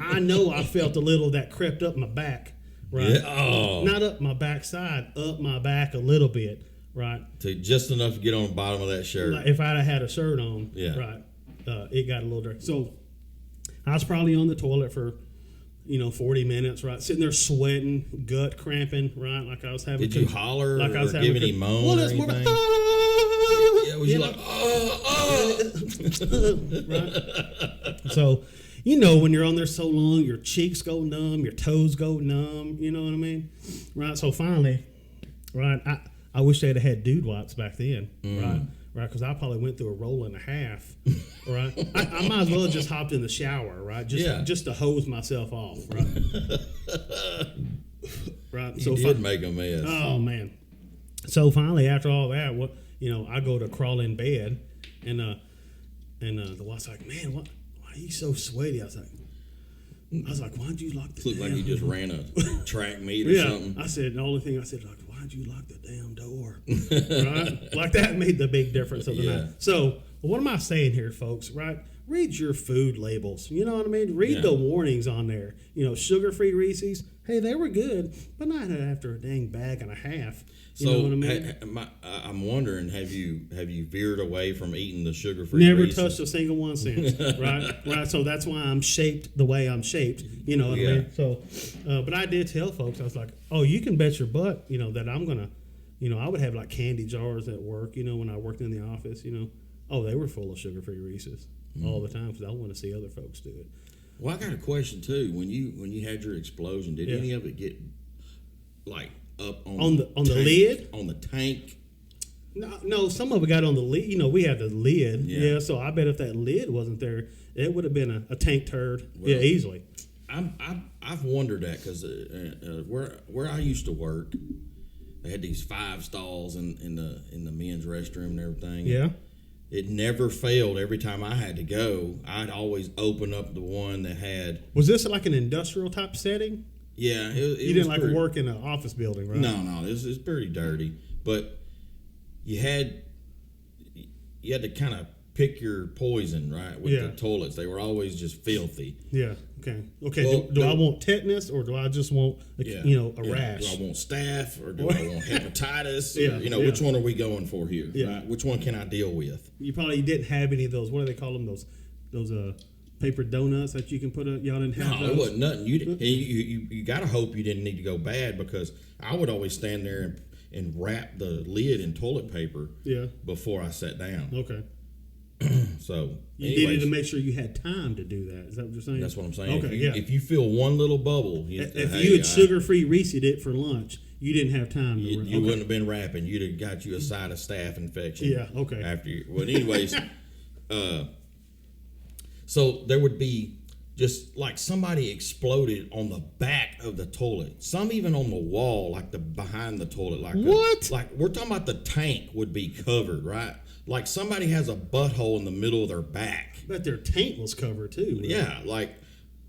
I know I felt a little that crept up my back, right? Yeah. Oh. Not up my backside, up my back a little bit, right? To just enough to get on the bottom of that shirt. Like if I'd have had a shirt on, yeah. Right, it got a little dirty. So I was probably on the toilet for 40 minutes, right? Sitting there sweating, gut cramping, right? Like I was having. Did you holler like I was or give any moan well, or it's anything? Yeah, was you like, right? So, when you're on there so long, your cheeks go numb, your toes go numb. You know what I mean? Right. So finally, right, I wish they'd have had dude wipes back then, right? Right, because I probably went through a roll and a half, right? I might as well have just hopped in the shower, right? Just to hose myself off, right? Right. You did make a mess. Oh man! So finally, after all that, I go to crawl in bed, and the wife's like, "Man, why are you so sweaty?" I was like, "Why'd you lock the?" Looked like you just ran a track meet or something. I said the only thing I said, like, why'd you lock the damn door? Right? Like that made the big difference of the night. So what am I saying here, folks? Right? Read your food labels. You know what I mean? Read the warnings on there. Sugar-free Reese's. Hey, they were good, but not after a dang bag and a half. You know what I mean? I'm wondering, have you veered away from eating the sugar-free Never Reese's? touched a single one since. Right. So that's why I'm shaped the way I'm shaped. You know what I mean? So, but I did tell folks, I was like, oh, you can bet your butt, that I'm gonna, I would have like candy jars at work. When I worked in the office. Oh, they were full of sugar-free Reese's all the time because I want to see other folks do it. Well, I got a question too. When you had your explosion, did any of it get like up on the lid? On the tank? No, some of it got on the lid. We had the lid. Yeah. So I bet if that lid wasn't there, it would have been a tank turd. Well, Easily. I've wondered that because where I used to work, they had these 5 stalls in the men's restroom and everything. Yeah. It never failed. Every time I had to go, I'd always open up the one that had. Was this like an industrial type setting? Yeah, you didn't work in an office building, right? No, it's pretty dirty. But you had to kind of pick your poison, right? With the toilets, they were always just filthy. Yeah. Okay. Well, do I want tetanus or do I just want a rash? Do I want staph or do I want hepatitis? Which one are we going for here? Yeah. Right? Which one can I deal with? You probably didn't have any of those. What do they call them? Those paper donuts that you can put up. Y'all didn't have those? No, it wasn't nothing. You got to hope you didn't need to go bad because I would always stand there and wrap the lid in toilet paper before I sat down. Okay. So you needed to make sure you had time to do that. Is that what you're saying? That's what I'm saying. Okay, If you feel one little bubble, if you had sugar-free Reese'd it for lunch, you didn't have time to. You wouldn't have been rapping. You'd have got you a side of staph infection. Yeah. Okay. After you. Well, anyways, so there would be just like somebody exploded on the back of the toilet. Some even on the wall, like the behind the toilet. Like what? Like we're talking about the tank would be covered, right? Like somebody has a butthole in the middle of their back. But their taint was covered too. Right? Yeah, like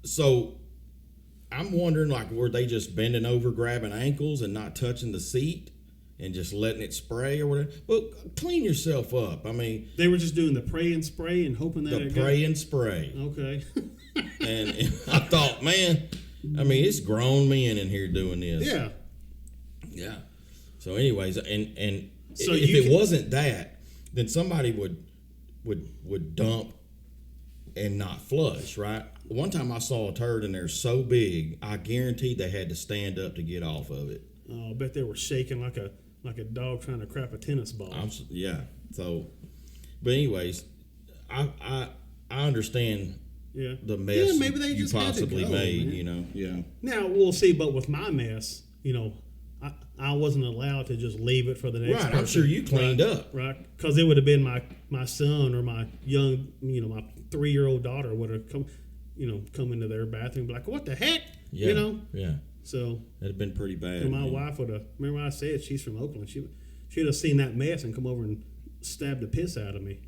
so. I'm wondering, like, were they just bending over, grabbing ankles, and not touching the seat, and just letting it spray or whatever? Well, clean yourself up. I mean, they were just doing the pray and spray and hoping that the pray and spray. Okay. and I thought, man, I mean, it's grown men in here doing this. Yeah. Yeah. So, anyways, and so if it wasn't that, then somebody would dump and not flush, right? One time I saw a turd in there so big, I guaranteed they had to stand up to get off of it. Oh, I bet they were shaking like a dog trying to crap a tennis ball. Yeah. So, but anyways, I understand. Yeah. The mess maybe they you just had to possibly go, made, man. you know. Yeah. Now we'll see, but with my mess, you know, I wasn't allowed to just leave it for the next person. I'm sure you cleaned up. Right. Because it would have been my son or my young, my 3-year-old daughter would have come into their bathroom and be like, what the heck? Yeah. You know? Yeah. So. That'd have been pretty bad. And my wife would have, remember I said she's from Oakland. She'd have seen that mess and come over and stabbed the piss out of me,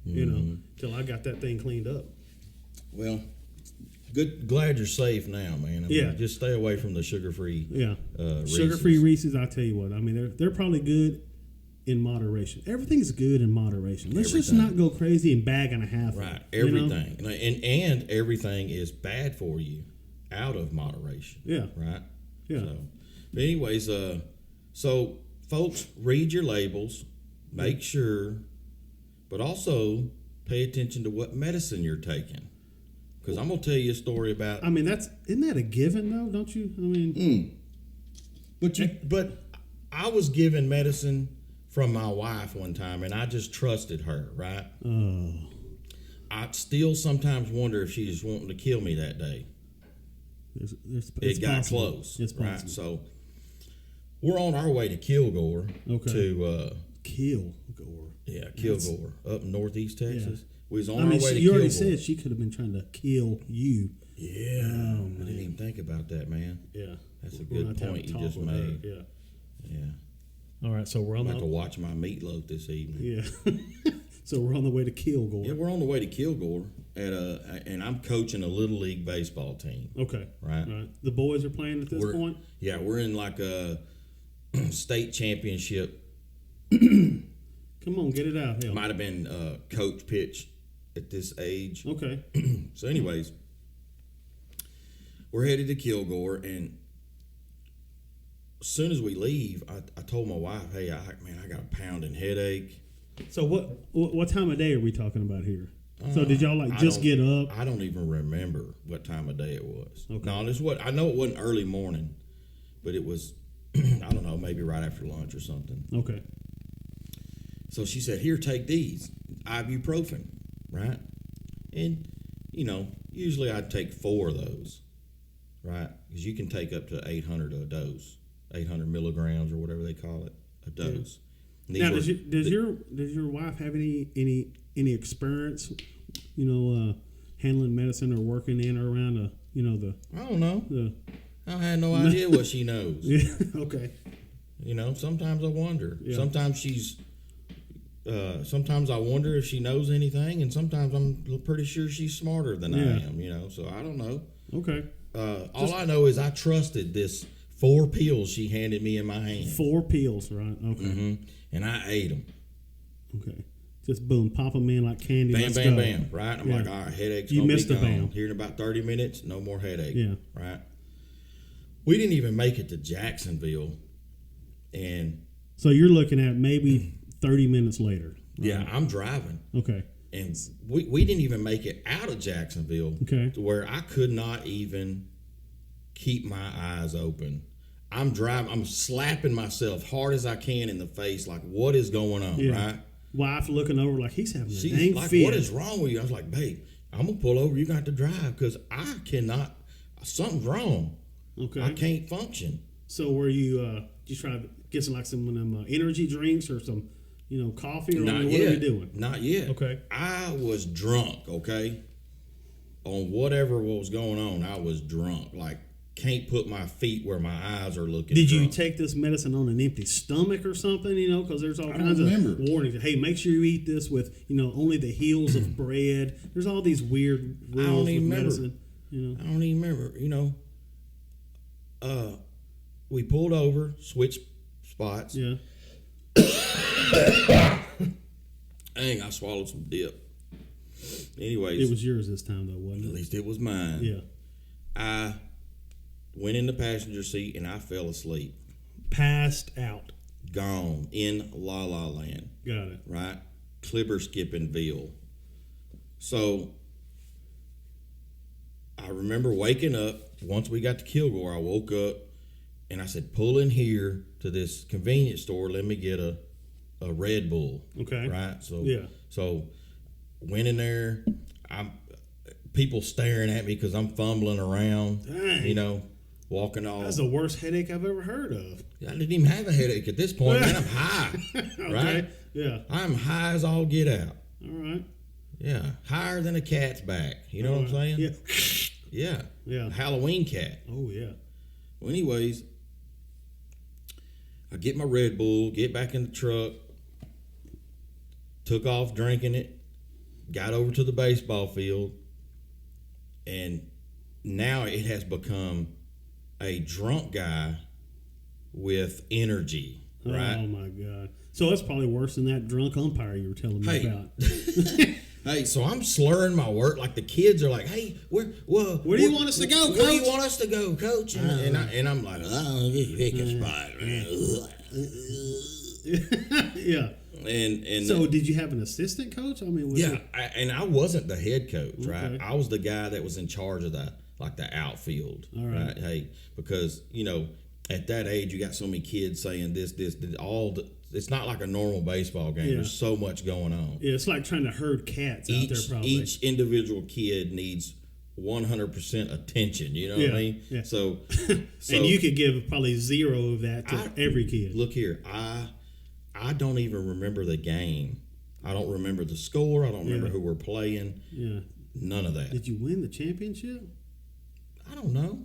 till I got that thing cleaned up. Well, glad you're safe now, man. I mean, just stay away from the sugar-free. Yeah, Reese's. Sugar-free Reese's. I tell you what. I mean, they're probably good in moderation. Everything's good in moderation. Let's just not go crazy and bag and a half. Right, everything, and everything is bad for you out of moderation. Yeah, right. Yeah. So, but anyways, so folks, read your labels, make sure, but also pay attention to what medicine you're taking. Because I'm gonna tell you a story about. I mean, isn't that a given though? Don't you? I mean, but I was given medicine from my wife one time, and I just trusted her. Right. Oh. I still sometimes wonder if she was wanting to kill me that day. It got possible. close. It's possible. Right. So we're on our way to Kilgore. Okay. To Kilgore. Yeah, Kilgore, up in northeast Texas. Yeah. We was on our way to Kilgore. You already said she could have been trying to kill you. Yeah. Oh, I didn't even think about that, man. Yeah. That's a good point you just made. Yeah. Yeah. All right, so we're on about to watch my meatloaf this evening. Yeah. So we're on the way to Kilgore. Yeah, we're on the way to Kilgore and I'm coaching a little league baseball team. Okay. Right. The boys are playing at this point? Yeah, we're in like a state championship. Come on, get it out. Hell. Might have been coach pitch at this age. Okay. So anyways, we're headed to Kilgore, and as soon as we leave, I told my wife, hey, I got a pounding headache. So what time of day are we talking about here? So did y'all just get up? I don't even remember what time of day it was. Okay. No, I know it wasn't early morning, but it was I don't know, maybe right after lunch or something. Okay. So she said, "Here, take these ibuprofen, right?" And usually I'd take 4 of those, right? Because you can take up to 800 a dose, 800 milligrams or whatever they call it, a dose. Yeah. Now, does your wife have any experience, handling medicine or working in or around I don't know. I had no idea what she knows. Yeah. Okay. Sometimes I wonder. Yeah. Sometimes I wonder if she knows anything, and sometimes I'm pretty sure she's smarter than I am. So I don't know. Okay. All I know is I trusted this 4 pills she handed me in my hand. 4 pills, right? Okay. Mm-hmm. And I ate them. Okay. Just boom, pop them in like candy. Bam, bam, bam. Right? I'm like, all right, headache's you gonna missed be the gone. bam. Here in about 30 minutes, no more headache. Yeah. Right? We didn't even make it to Jacksonville, and so you're looking at maybe 30 minutes later. Right? Yeah, I'm driving. Okay. And we didn't even make it out of Jacksonville. Okay. To where I could not even keep my eyes open. I'm driving. I'm slapping myself hard as I can in the face, like, what is going on, right? wife looking over like he's having a She's dang like, fit. what is wrong with you? I was like, babe, I'm going to pull over. You're going to have to drive because I cannot. Something's wrong. Okay. I can't function. So were you try to get some of them energy drinks or some, coffee or Not what yet. are we doing? Not yet. Okay. I was drunk, okay? On whatever was going on, I was drunk. Like, can't put my feet where my eyes are looking. Did you drunk. take this medicine on an empty stomach or something? Because there's all I kinds don't of remember. warnings. Hey, make sure you eat this with only the heels of bread. There's all these weird rules don't with even remember. medicine. I don't even remember. We pulled over, switched spots. Yeah. Dang, I swallowed some dip. Anyways, It was yours this time though, at wasn't it? least it was mine. Yeah. I went in the passenger seat and I fell asleep. Passed out. Gone in La La Land. Got it. Right? Clipper Skippingville. So I remember waking up. Once we got to Kilgore, I woke up and I said, pull in here to this convenience store. Let me get a Red Bull. Okay. Right? So Yeah. So went in there. People staring at me because I'm fumbling around. Dang. Walking all. That's the worst headache I've ever heard of. I didn't even have a headache at this point, man. I'm high. Okay. Right? Yeah. I'm high as all get out. All right. Yeah. Higher than a cat's back. You know what I'm saying? Yeah. Yeah. Yeah. A Halloween cat. Oh yeah. Well, anyways, I get my Red Bull, get back in the truck, took off drinking it, got over to the baseball field, and now it has become a drunk guy with energy, right? Oh my God. So that's probably worse than that drunk umpire you were telling me Hey. about. Hey, so I'm slurring my word. Like the kids are like, "Hey, where do you want us to go, Where do you Coach?" want us to go, Coach?" And I'm like, "Oh, just pick a spot." Yeah. And So did you have an assistant coach? I mean, was yeah, it, I wasn't the head coach, right? Okay. I was the guy that was in charge of the outfield, All right. right? Hey, because at that age you got so many kids saying this, it's not like a normal baseball game. Yeah. There's so much going on. yeah, it's like trying to herd cats out there probably. Each individual kid needs 100% attention. You know what I mean? Yeah. So and you could give probably zero of that to every kid. Look here, I don't even remember the game. I don't remember the score. I don't remember who we're playing. Yeah. None of that. Did you win the championship? I don't know.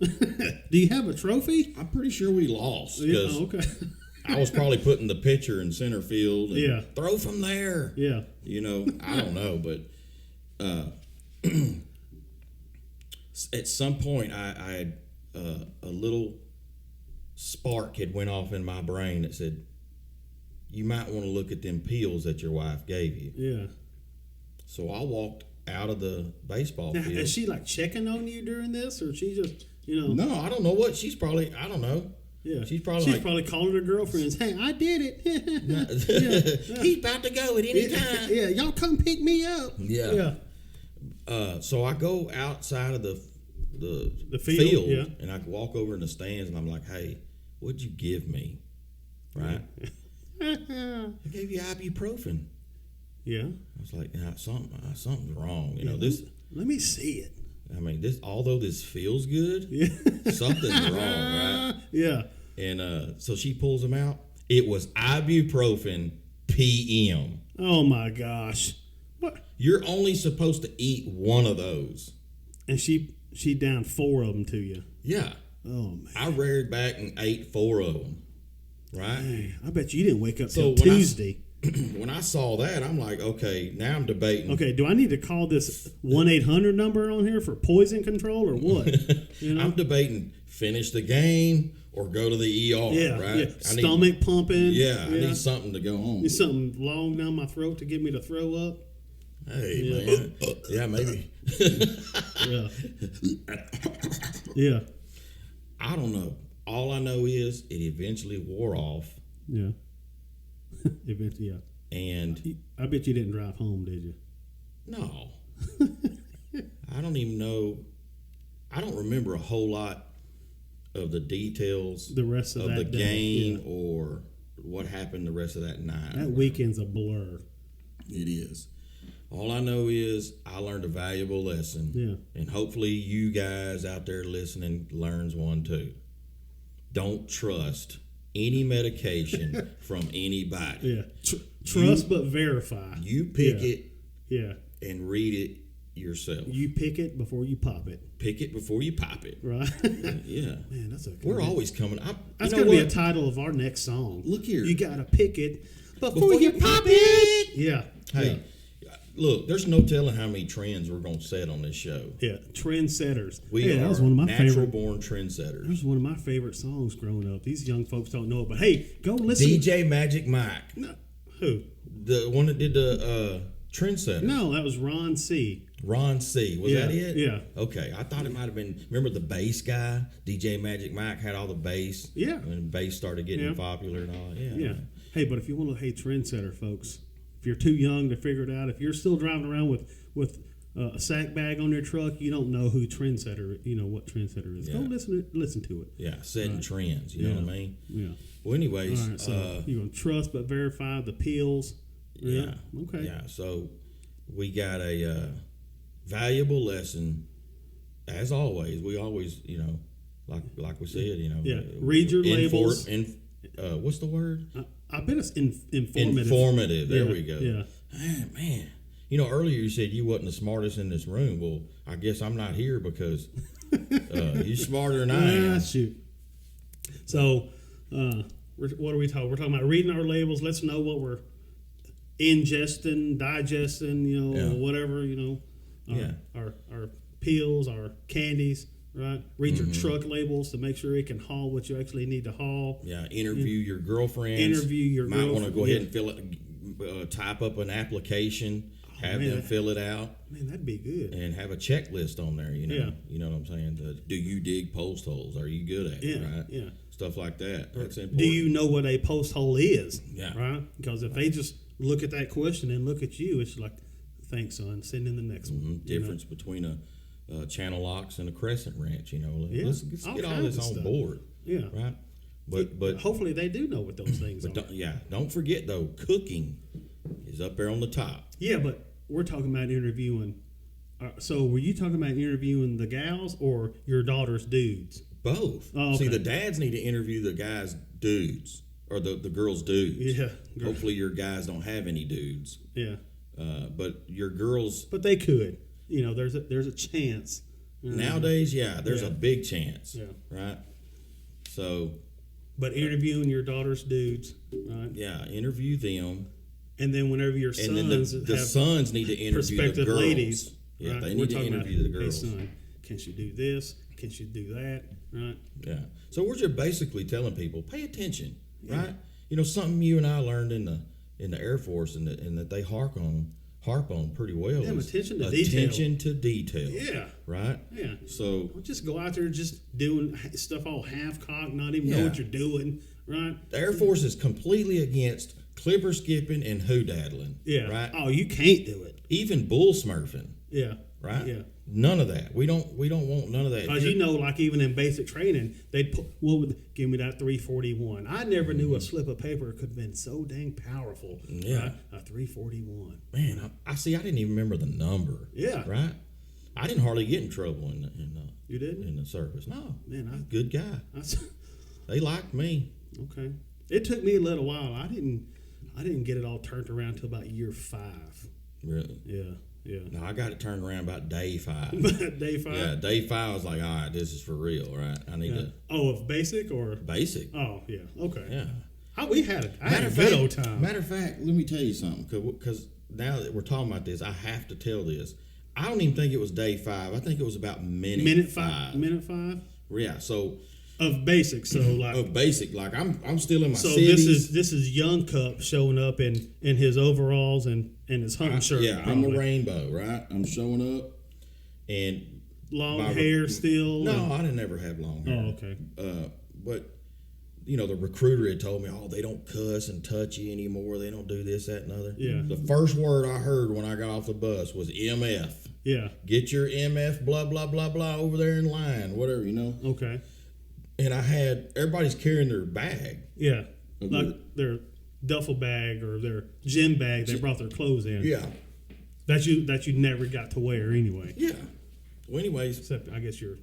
Do you have a trophy? I'm pretty sure we lost Yeah. because Oh, okay. I was probably putting the pitcher in center field. And Yeah. Throw from there. Yeah. I don't know, but at some point I had a little spark had went off in my brain that said, you might want to look at them pills that your wife gave you. Yeah. So I walked out of the baseball Now, field. is she like checking on you during this, or she just No, I don't know what she's probably. I don't know. Yeah. She's probably like, calling her girlfriends. Hey, I did it. he's about to go at any time. Yeah, y'all come pick me up. Yeah. So I go outside of the field, yeah. and I walk over in the stands, and I'm like, "Hey, what'd you give me?" Right? I gave you ibuprofen. Yeah. I was like, something's wrong. Let me see it. I mean, although this feels good, Yeah. something's wrong, right? Yeah. And so she pulls them out. It was ibuprofen PM. Oh my gosh. What? You're only supposed to eat one of those. And she downed 4 of them to you. Yeah. Oh man. I reared back and ate 4 of them. Right? Hey, I bet you didn't wake up So till when Tuesday. When I saw that, I'm like, okay, now I'm debating. Okay, do I need to call this 1-800 number on here for poison control or what? I'm debating finish the game or go to the ER, Yeah, right? yeah. Stomach pumping. Yeah, I need something to go on. Need something long down my throat to get me to throw up. Hey, man. Yeah, maybe. Yeah. Yeah. I don't know. All I know is it eventually wore off. Yeah. Eventually, yeah. And I bet you didn't drive home, did you? no. I don't even know. I don't remember a whole lot of the details The rest of the that day, game yeah. or what happened the rest of that night. That weekend's a blur. It is. All I know is I learned a valuable lesson. Yeah. And hopefully you guys out there listening learns one too. Don't trust any medication from anybody. Yeah. Trust but verify. You pick it Yeah. and read it yourself. You pick it before you pop it. Pick it before you pop it. Right? Yeah. Man, that's a We're always coming. That's going to be a title of our next song. Look here. You got to pick it before you pop it. Yeah. Hey, look, there's no telling how many trends we're going to set on this show. Yeah. Trendsetters. We are that was one of my natural-born trendsetters. That was one of my favorite songs growing up. These young folks don't know it, but hey, go listen. DJ Magic Mike. No, who? The one that did the trendsetter. No, that was Ron C. Ron C. Was that it? Yeah. Okay. I thought it might have been. Remember the bass guy? DJ Magic Mike had all the bass. Yeah. When bass started getting popular and all. Yeah. Yeah. Hey, but if you want to, trendsetter, folks. If you're too young to figure it out, if you're still driving around with a sack bag on your truck, you don't know who trendsetter. You know what trendsetter is. Yeah. Go listen to it. Yeah. Setting trends. You know what I mean? Yeah. Well, anyways. All right, so you're gonna trust but verify the peels. Yeah. Okay. Yeah. So we got a valuable lesson. As always, we always, like we said, Yeah. Read your labels. What's the word? I bet it's informative. Informative. There we go. Yeah. Man. Earlier you said you wasn't the smartest in this room. Well, I guess I'm not here because you're smarter than I am. Shoot. So, what are we talking? We're talking about reading our labels. Let's know what we're ingesting, digesting, whatever, our peels, our candies, right? Read your truck labels to make sure it can haul what you actually need to haul. Yeah, interview your girlfriends. Might want to go ahead and fill it, type up an application, have them fill it out. Man, that'd be good. And have a checklist on there, Yeah. You know what I'm saying? Do you dig post holes? Are you good at it, right? Yeah. Stuff like that. That's important. Do you know what a post hole is? Yeah. Right? Because if they just look at that question and look at you, it's like, thanks, son, send in the next one. Difference between a channel locks and a crescent wrench, Let's get all this on board. Yeah. Right? But hopefully they do know what those things are. Don't forget, though, cooking is up there on the top. Yeah, but we're talking about interviewing. So were you talking about interviewing the gals or your daughter's dudes? Both. Oh, okay. See, the dads need to interview the guys' dudes or the girls' dudes. Yeah. Hopefully your guys don't have any dudes. Yeah. But your girls. But they could. There's a chance. Nowadays, there's a big chance. Yeah. Right? So. But interviewing your daughter's dudes, right? Yeah, interview them. And then whenever your sons and then the sons need to interview the girls. Ladies. Yeah, right? they need to interview the girls. Hey, son, can she do this? Can she do that? Right? Yeah. So we're just basically telling people, pay attention, right? Something you and I learned in the Air Force and that they harp on pretty well. Yeah, attention to detail. Attention to detail. Yeah. Right? Yeah. So don't just go out there just doing stuff all half-cocked, not even know what you're doing, right? The Air Force is completely against clipper skipping and hoo-daddling. Yeah. Right? Oh, you can't do it. Even bull smurfing. Yeah. Right? Yeah. None of that. We don't want none of that. Because like even in basic training, they'd put, give me that 341. I never knew a slip of paper could have been so dang powerful. Yeah. Right? A 341. Man, I see. I didn't even remember the number. Yeah. Right? I didn't hardly get in trouble you didn't? in the service. No. Man, good guy. They liked me. Okay. It took me a little while. I didn't get it all turned around until about year 5. Really? Yeah. Yeah. No, I got it turned around about day 5. Day 5? Yeah, day 5 I was like, all right, this is for real, right? I need to. Oh, of basic or? Basic. Oh, yeah. Okay. Yeah. I had a good old time. Matter of fact, let me tell you something, because now that we're talking about this, I have to tell this. I don't even think it was day 5. I think it was about minute 5. Minute 5? Yeah, so. Of basic, so like. Of basic, like I'm still in my so cities. this is Young Cup showing up in his overalls and his hunting shirt. Yeah, probably. I'm a rainbow, right? I'm showing up, and long hair still. No, I didn't ever have long hair. Oh, okay. But the recruiter had told me, oh, they don't cuss and touch you anymore. They don't do this, that, and other. Yeah. The first word I heard when I got off the bus was MF. Yeah. Get your MF, blah blah blah blah, over there in line, whatever, Okay. And I had everybody's carrying their bag. Yeah. Like their duffel bag or their gym bag they brought their clothes in. Yeah. That you never got to wear anyway. Yeah. Well, anyways, Except I guess your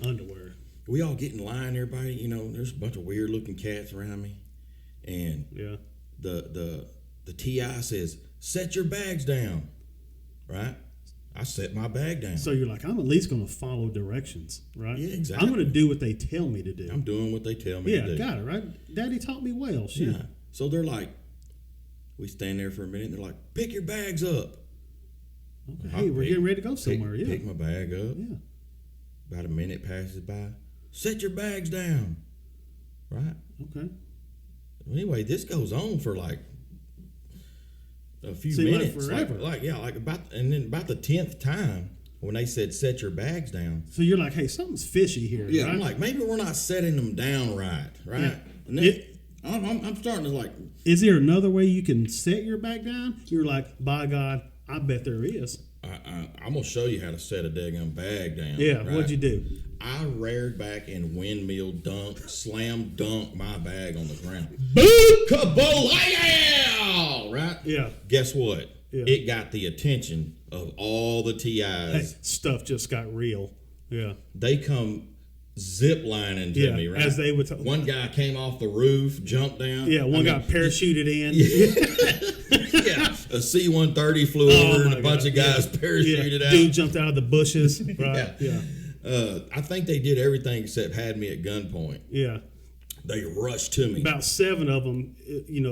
underwear. we all get in line. Everybody, there's a bunch of weird looking cats around me, and Yeah. the TI says, "Set your bags down." Right? I set my bag down. So you're like, I'm at least going to follow directions, right? Yeah, exactly. I'm going to do what they tell me to do. I'm doing what they tell me to do. Yeah, got it, right? Daddy taught me well. Shit. Yeah. So they're like, we stand there for a minute, and they're like, "Pick your bags up." Okay. Hey, we're getting ready to go somewhere. Pick my bag up. Yeah. About a minute passes by. Set your bags down. Right? Okay. Anyway, this goes on for like a few Seemed like minutes. forever. And then about the 10th time when they said set your bags down. So you're like, hey, something's fishy here. Yeah, right? I'm like, maybe we're not setting them down right. Yeah. And then I'm starting to like. Is there another way you can set your back down? You're like, by God, I bet there is. I'm gonna show you how to set a daggum bag down. Yeah, right? what'd you do? I reared back and windmill slam dunked my bag on the ground. Boom! Kaboom! Right? Yeah. Guess what? Yeah. It got the attention of all the TIs. Hey, stuff just got real. Yeah. They come zip lining to me, right? As they would one guy came off the roof, jumped down. Yeah, one got parachuted in. Yeah, a C-130 flew over and a bunch of guys parachuted out. Dude jumped out of the bushes. Right. Yeah. I think they did everything except had me at gunpoint. Yeah. They rushed to me. About 7 of them,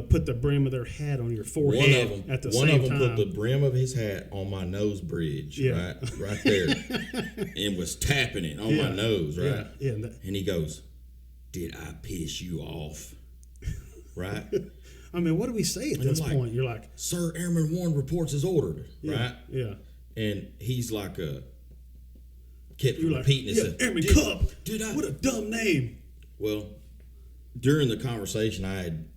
put the brim of their hat on your forehead at the same time. One of them put the brim of his hat on my nose bridge, right there, and was tapping it on my nose, right? Yeah. And he goes, "Did I piss you off?" Right? I mean, what do we say at this point? You're like, "Sir, Airman Warren reports as ordered," right? Yeah. And he's like, kept repeating it. Airman Cup. Did I? What a dumb name. Well, during the conversation, I had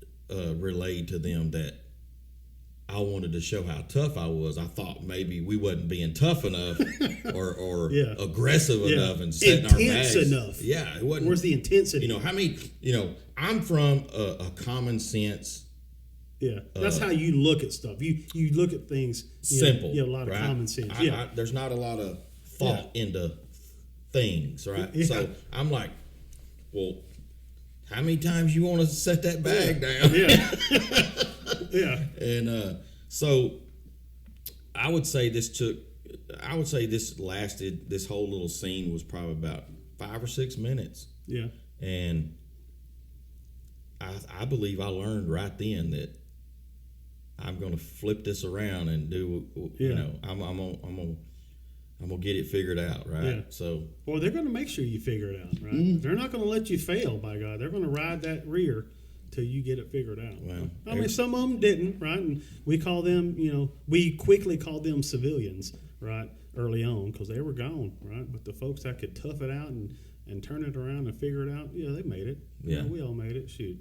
relayed to them that I wanted to show how tough I was. I thought maybe we wasn't being tough enough or aggressive enough and setting our bags. Intense enough. Yeah, it wasn't. Where's the intensity? How many? I'm from a common sense. Yeah, that's how you look at stuff. You look at things simple. A lot of common sense. There's not a lot of thought into things, right? Yeah. So I'm like, well, how many times you want to set that bag down? Yeah. And so I would say this lasted, this whole little scene was probably about 5 or 6 minutes. Yeah. And I believe I learned right then that I'm going to flip this around and do, I'm gonna get it figured out, right? Yeah. So, well, they're going to make sure you figure it out, right? Mm-hmm. They're not going to let you fail, by God. They're going to ride that rear till you get it figured out. Well, I mean, some of them didn't, right? And we call them, we quickly called them civilians, right? Early on, because they were gone, right? But the folks that could tough it out and turn it around and figure it out, they made it. Yeah, we all made it. Shoot.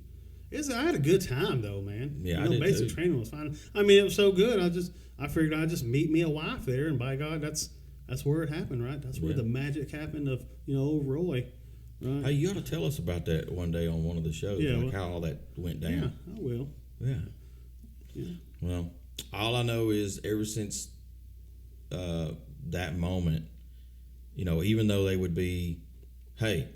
I had a good time though, man. Yeah, I did basic too. training was fine. I mean, it was so good. I figured I'd just meet me a wife there, and by God, that's where it happened, right? That's where the magic happened of old Roy. Right? Hey, you ought to tell us about that one day on one of the shows, how all that went down. Yeah, I will. Yeah. Well, all I know is ever since that moment, even though they would be, hey,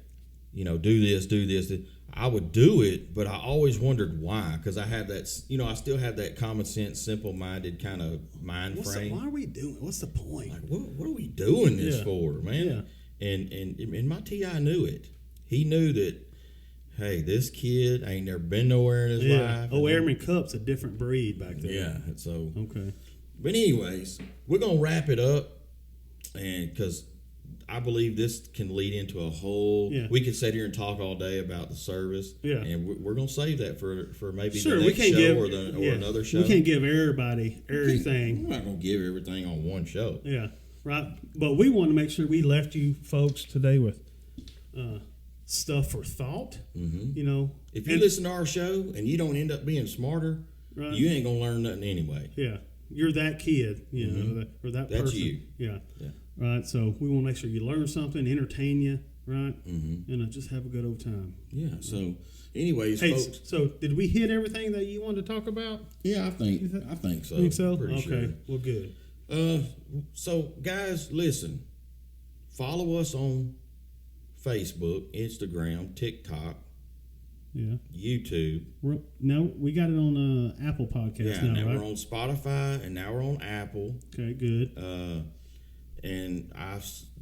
do this. I would do it, but I always wondered why, because I have that, I still have that common sense, simple-minded kind of mind frame. Why are we doing? What's the point? Like, what are we doing this for, man? Yeah. And my TI knew it. He knew that, hey, this kid ain't never been nowhere in his life. Oh, Airman Cup's a different breed back there. Yeah, and so. Okay. But anyways, we're going to wrap it up, and because I believe this can lead into a whole. Yeah. We could sit here and talk all day about the service. Yeah. And we're going to save that for maybe the next show or another show. We can't give everybody everything. We're not going to give everything on one show. Yeah. Right. But we want to make sure we left you folks today with stuff for thought. Mm-hmm. If you listen to our show and you don't end up being smarter, you ain't going to learn nothing anyway. Yeah. You're that kid, or that person. That's you. Yeah. Right, so we want to make sure you learn something, entertain you, right? And just have a good old time. Yeah. So, anyways, hey, folks. So did we hit everything that you wanted to talk about? Yeah, I think so. Think so? Pretty okay. sure. Well, good. So guys, listen. Follow us on Facebook, Instagram, TikTok, Yeah. YouTube. Now we got it on Apple Podcasts now, right? We're on Spotify, and now we're on Apple. Okay, good. And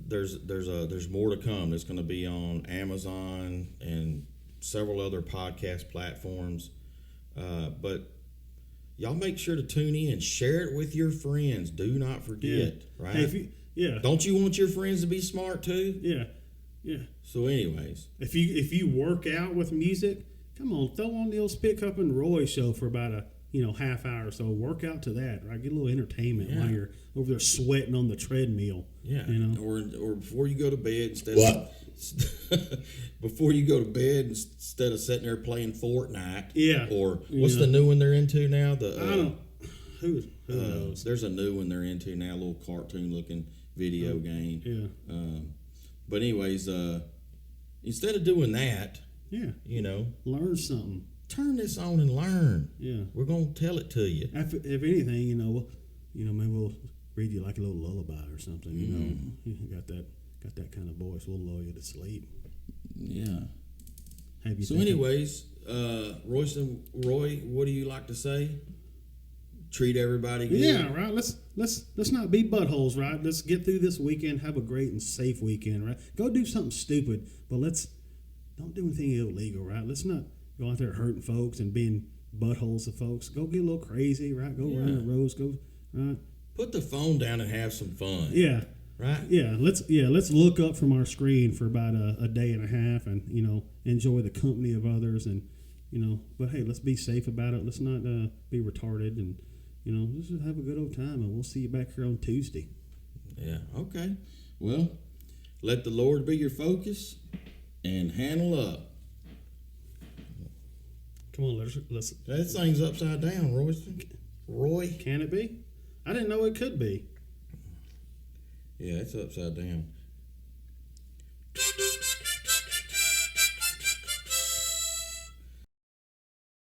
there's more to come. It's going to be on Amazon and several other podcast platforms. But y'all make sure to tune in, share it with your friends. Do not forget, right? Hey, Don't you want your friends to be smart too? Yeah. So, anyways, if you work out with music, come on, throw on the old Spitcup and Roy show for about a half hour or so. Work out to that, right? Get a little entertainment while you're over there sweating on the treadmill. Yeah, or before you go to bed instead of sitting there playing Fortnite. Yeah. Or what's the new one they're into now? I don't. Who knows? There's a new one they're into now, a little cartoon looking video game. Yeah. But anyways, instead of doing that, learn something. Turn this on and learn. Yeah. We're gonna tell it to you. If anything, maybe we'll read you like a little lullaby or something. You got that kind of voice. We'll lull you to sleep. Yeah. So, anyways, Roy, what do you like to say? Treat everybody good. Yeah, right. Let's not be buttholes, right? Let's get through this weekend. Have a great and safe weekend, right? Go do something stupid, but don't do anything illegal, right? Let's not go out there hurting folks and being buttholes to folks. Go get a little crazy, right? Go run the roads, right? Put the phone down and have some fun. Yeah. Right? Yeah, let's look up from our screen for about a day and a half and, enjoy the company of others and, but hey, let's be safe about it. Let's not be retarded and, let's just have a good old time and we'll see you back here on Tuesday. Yeah, okay. Well, let the Lord be your focus and handle up. Come on, let's that thing's upside down, Roy. Can it be? I didn't know it could be. Yeah, it's upside down.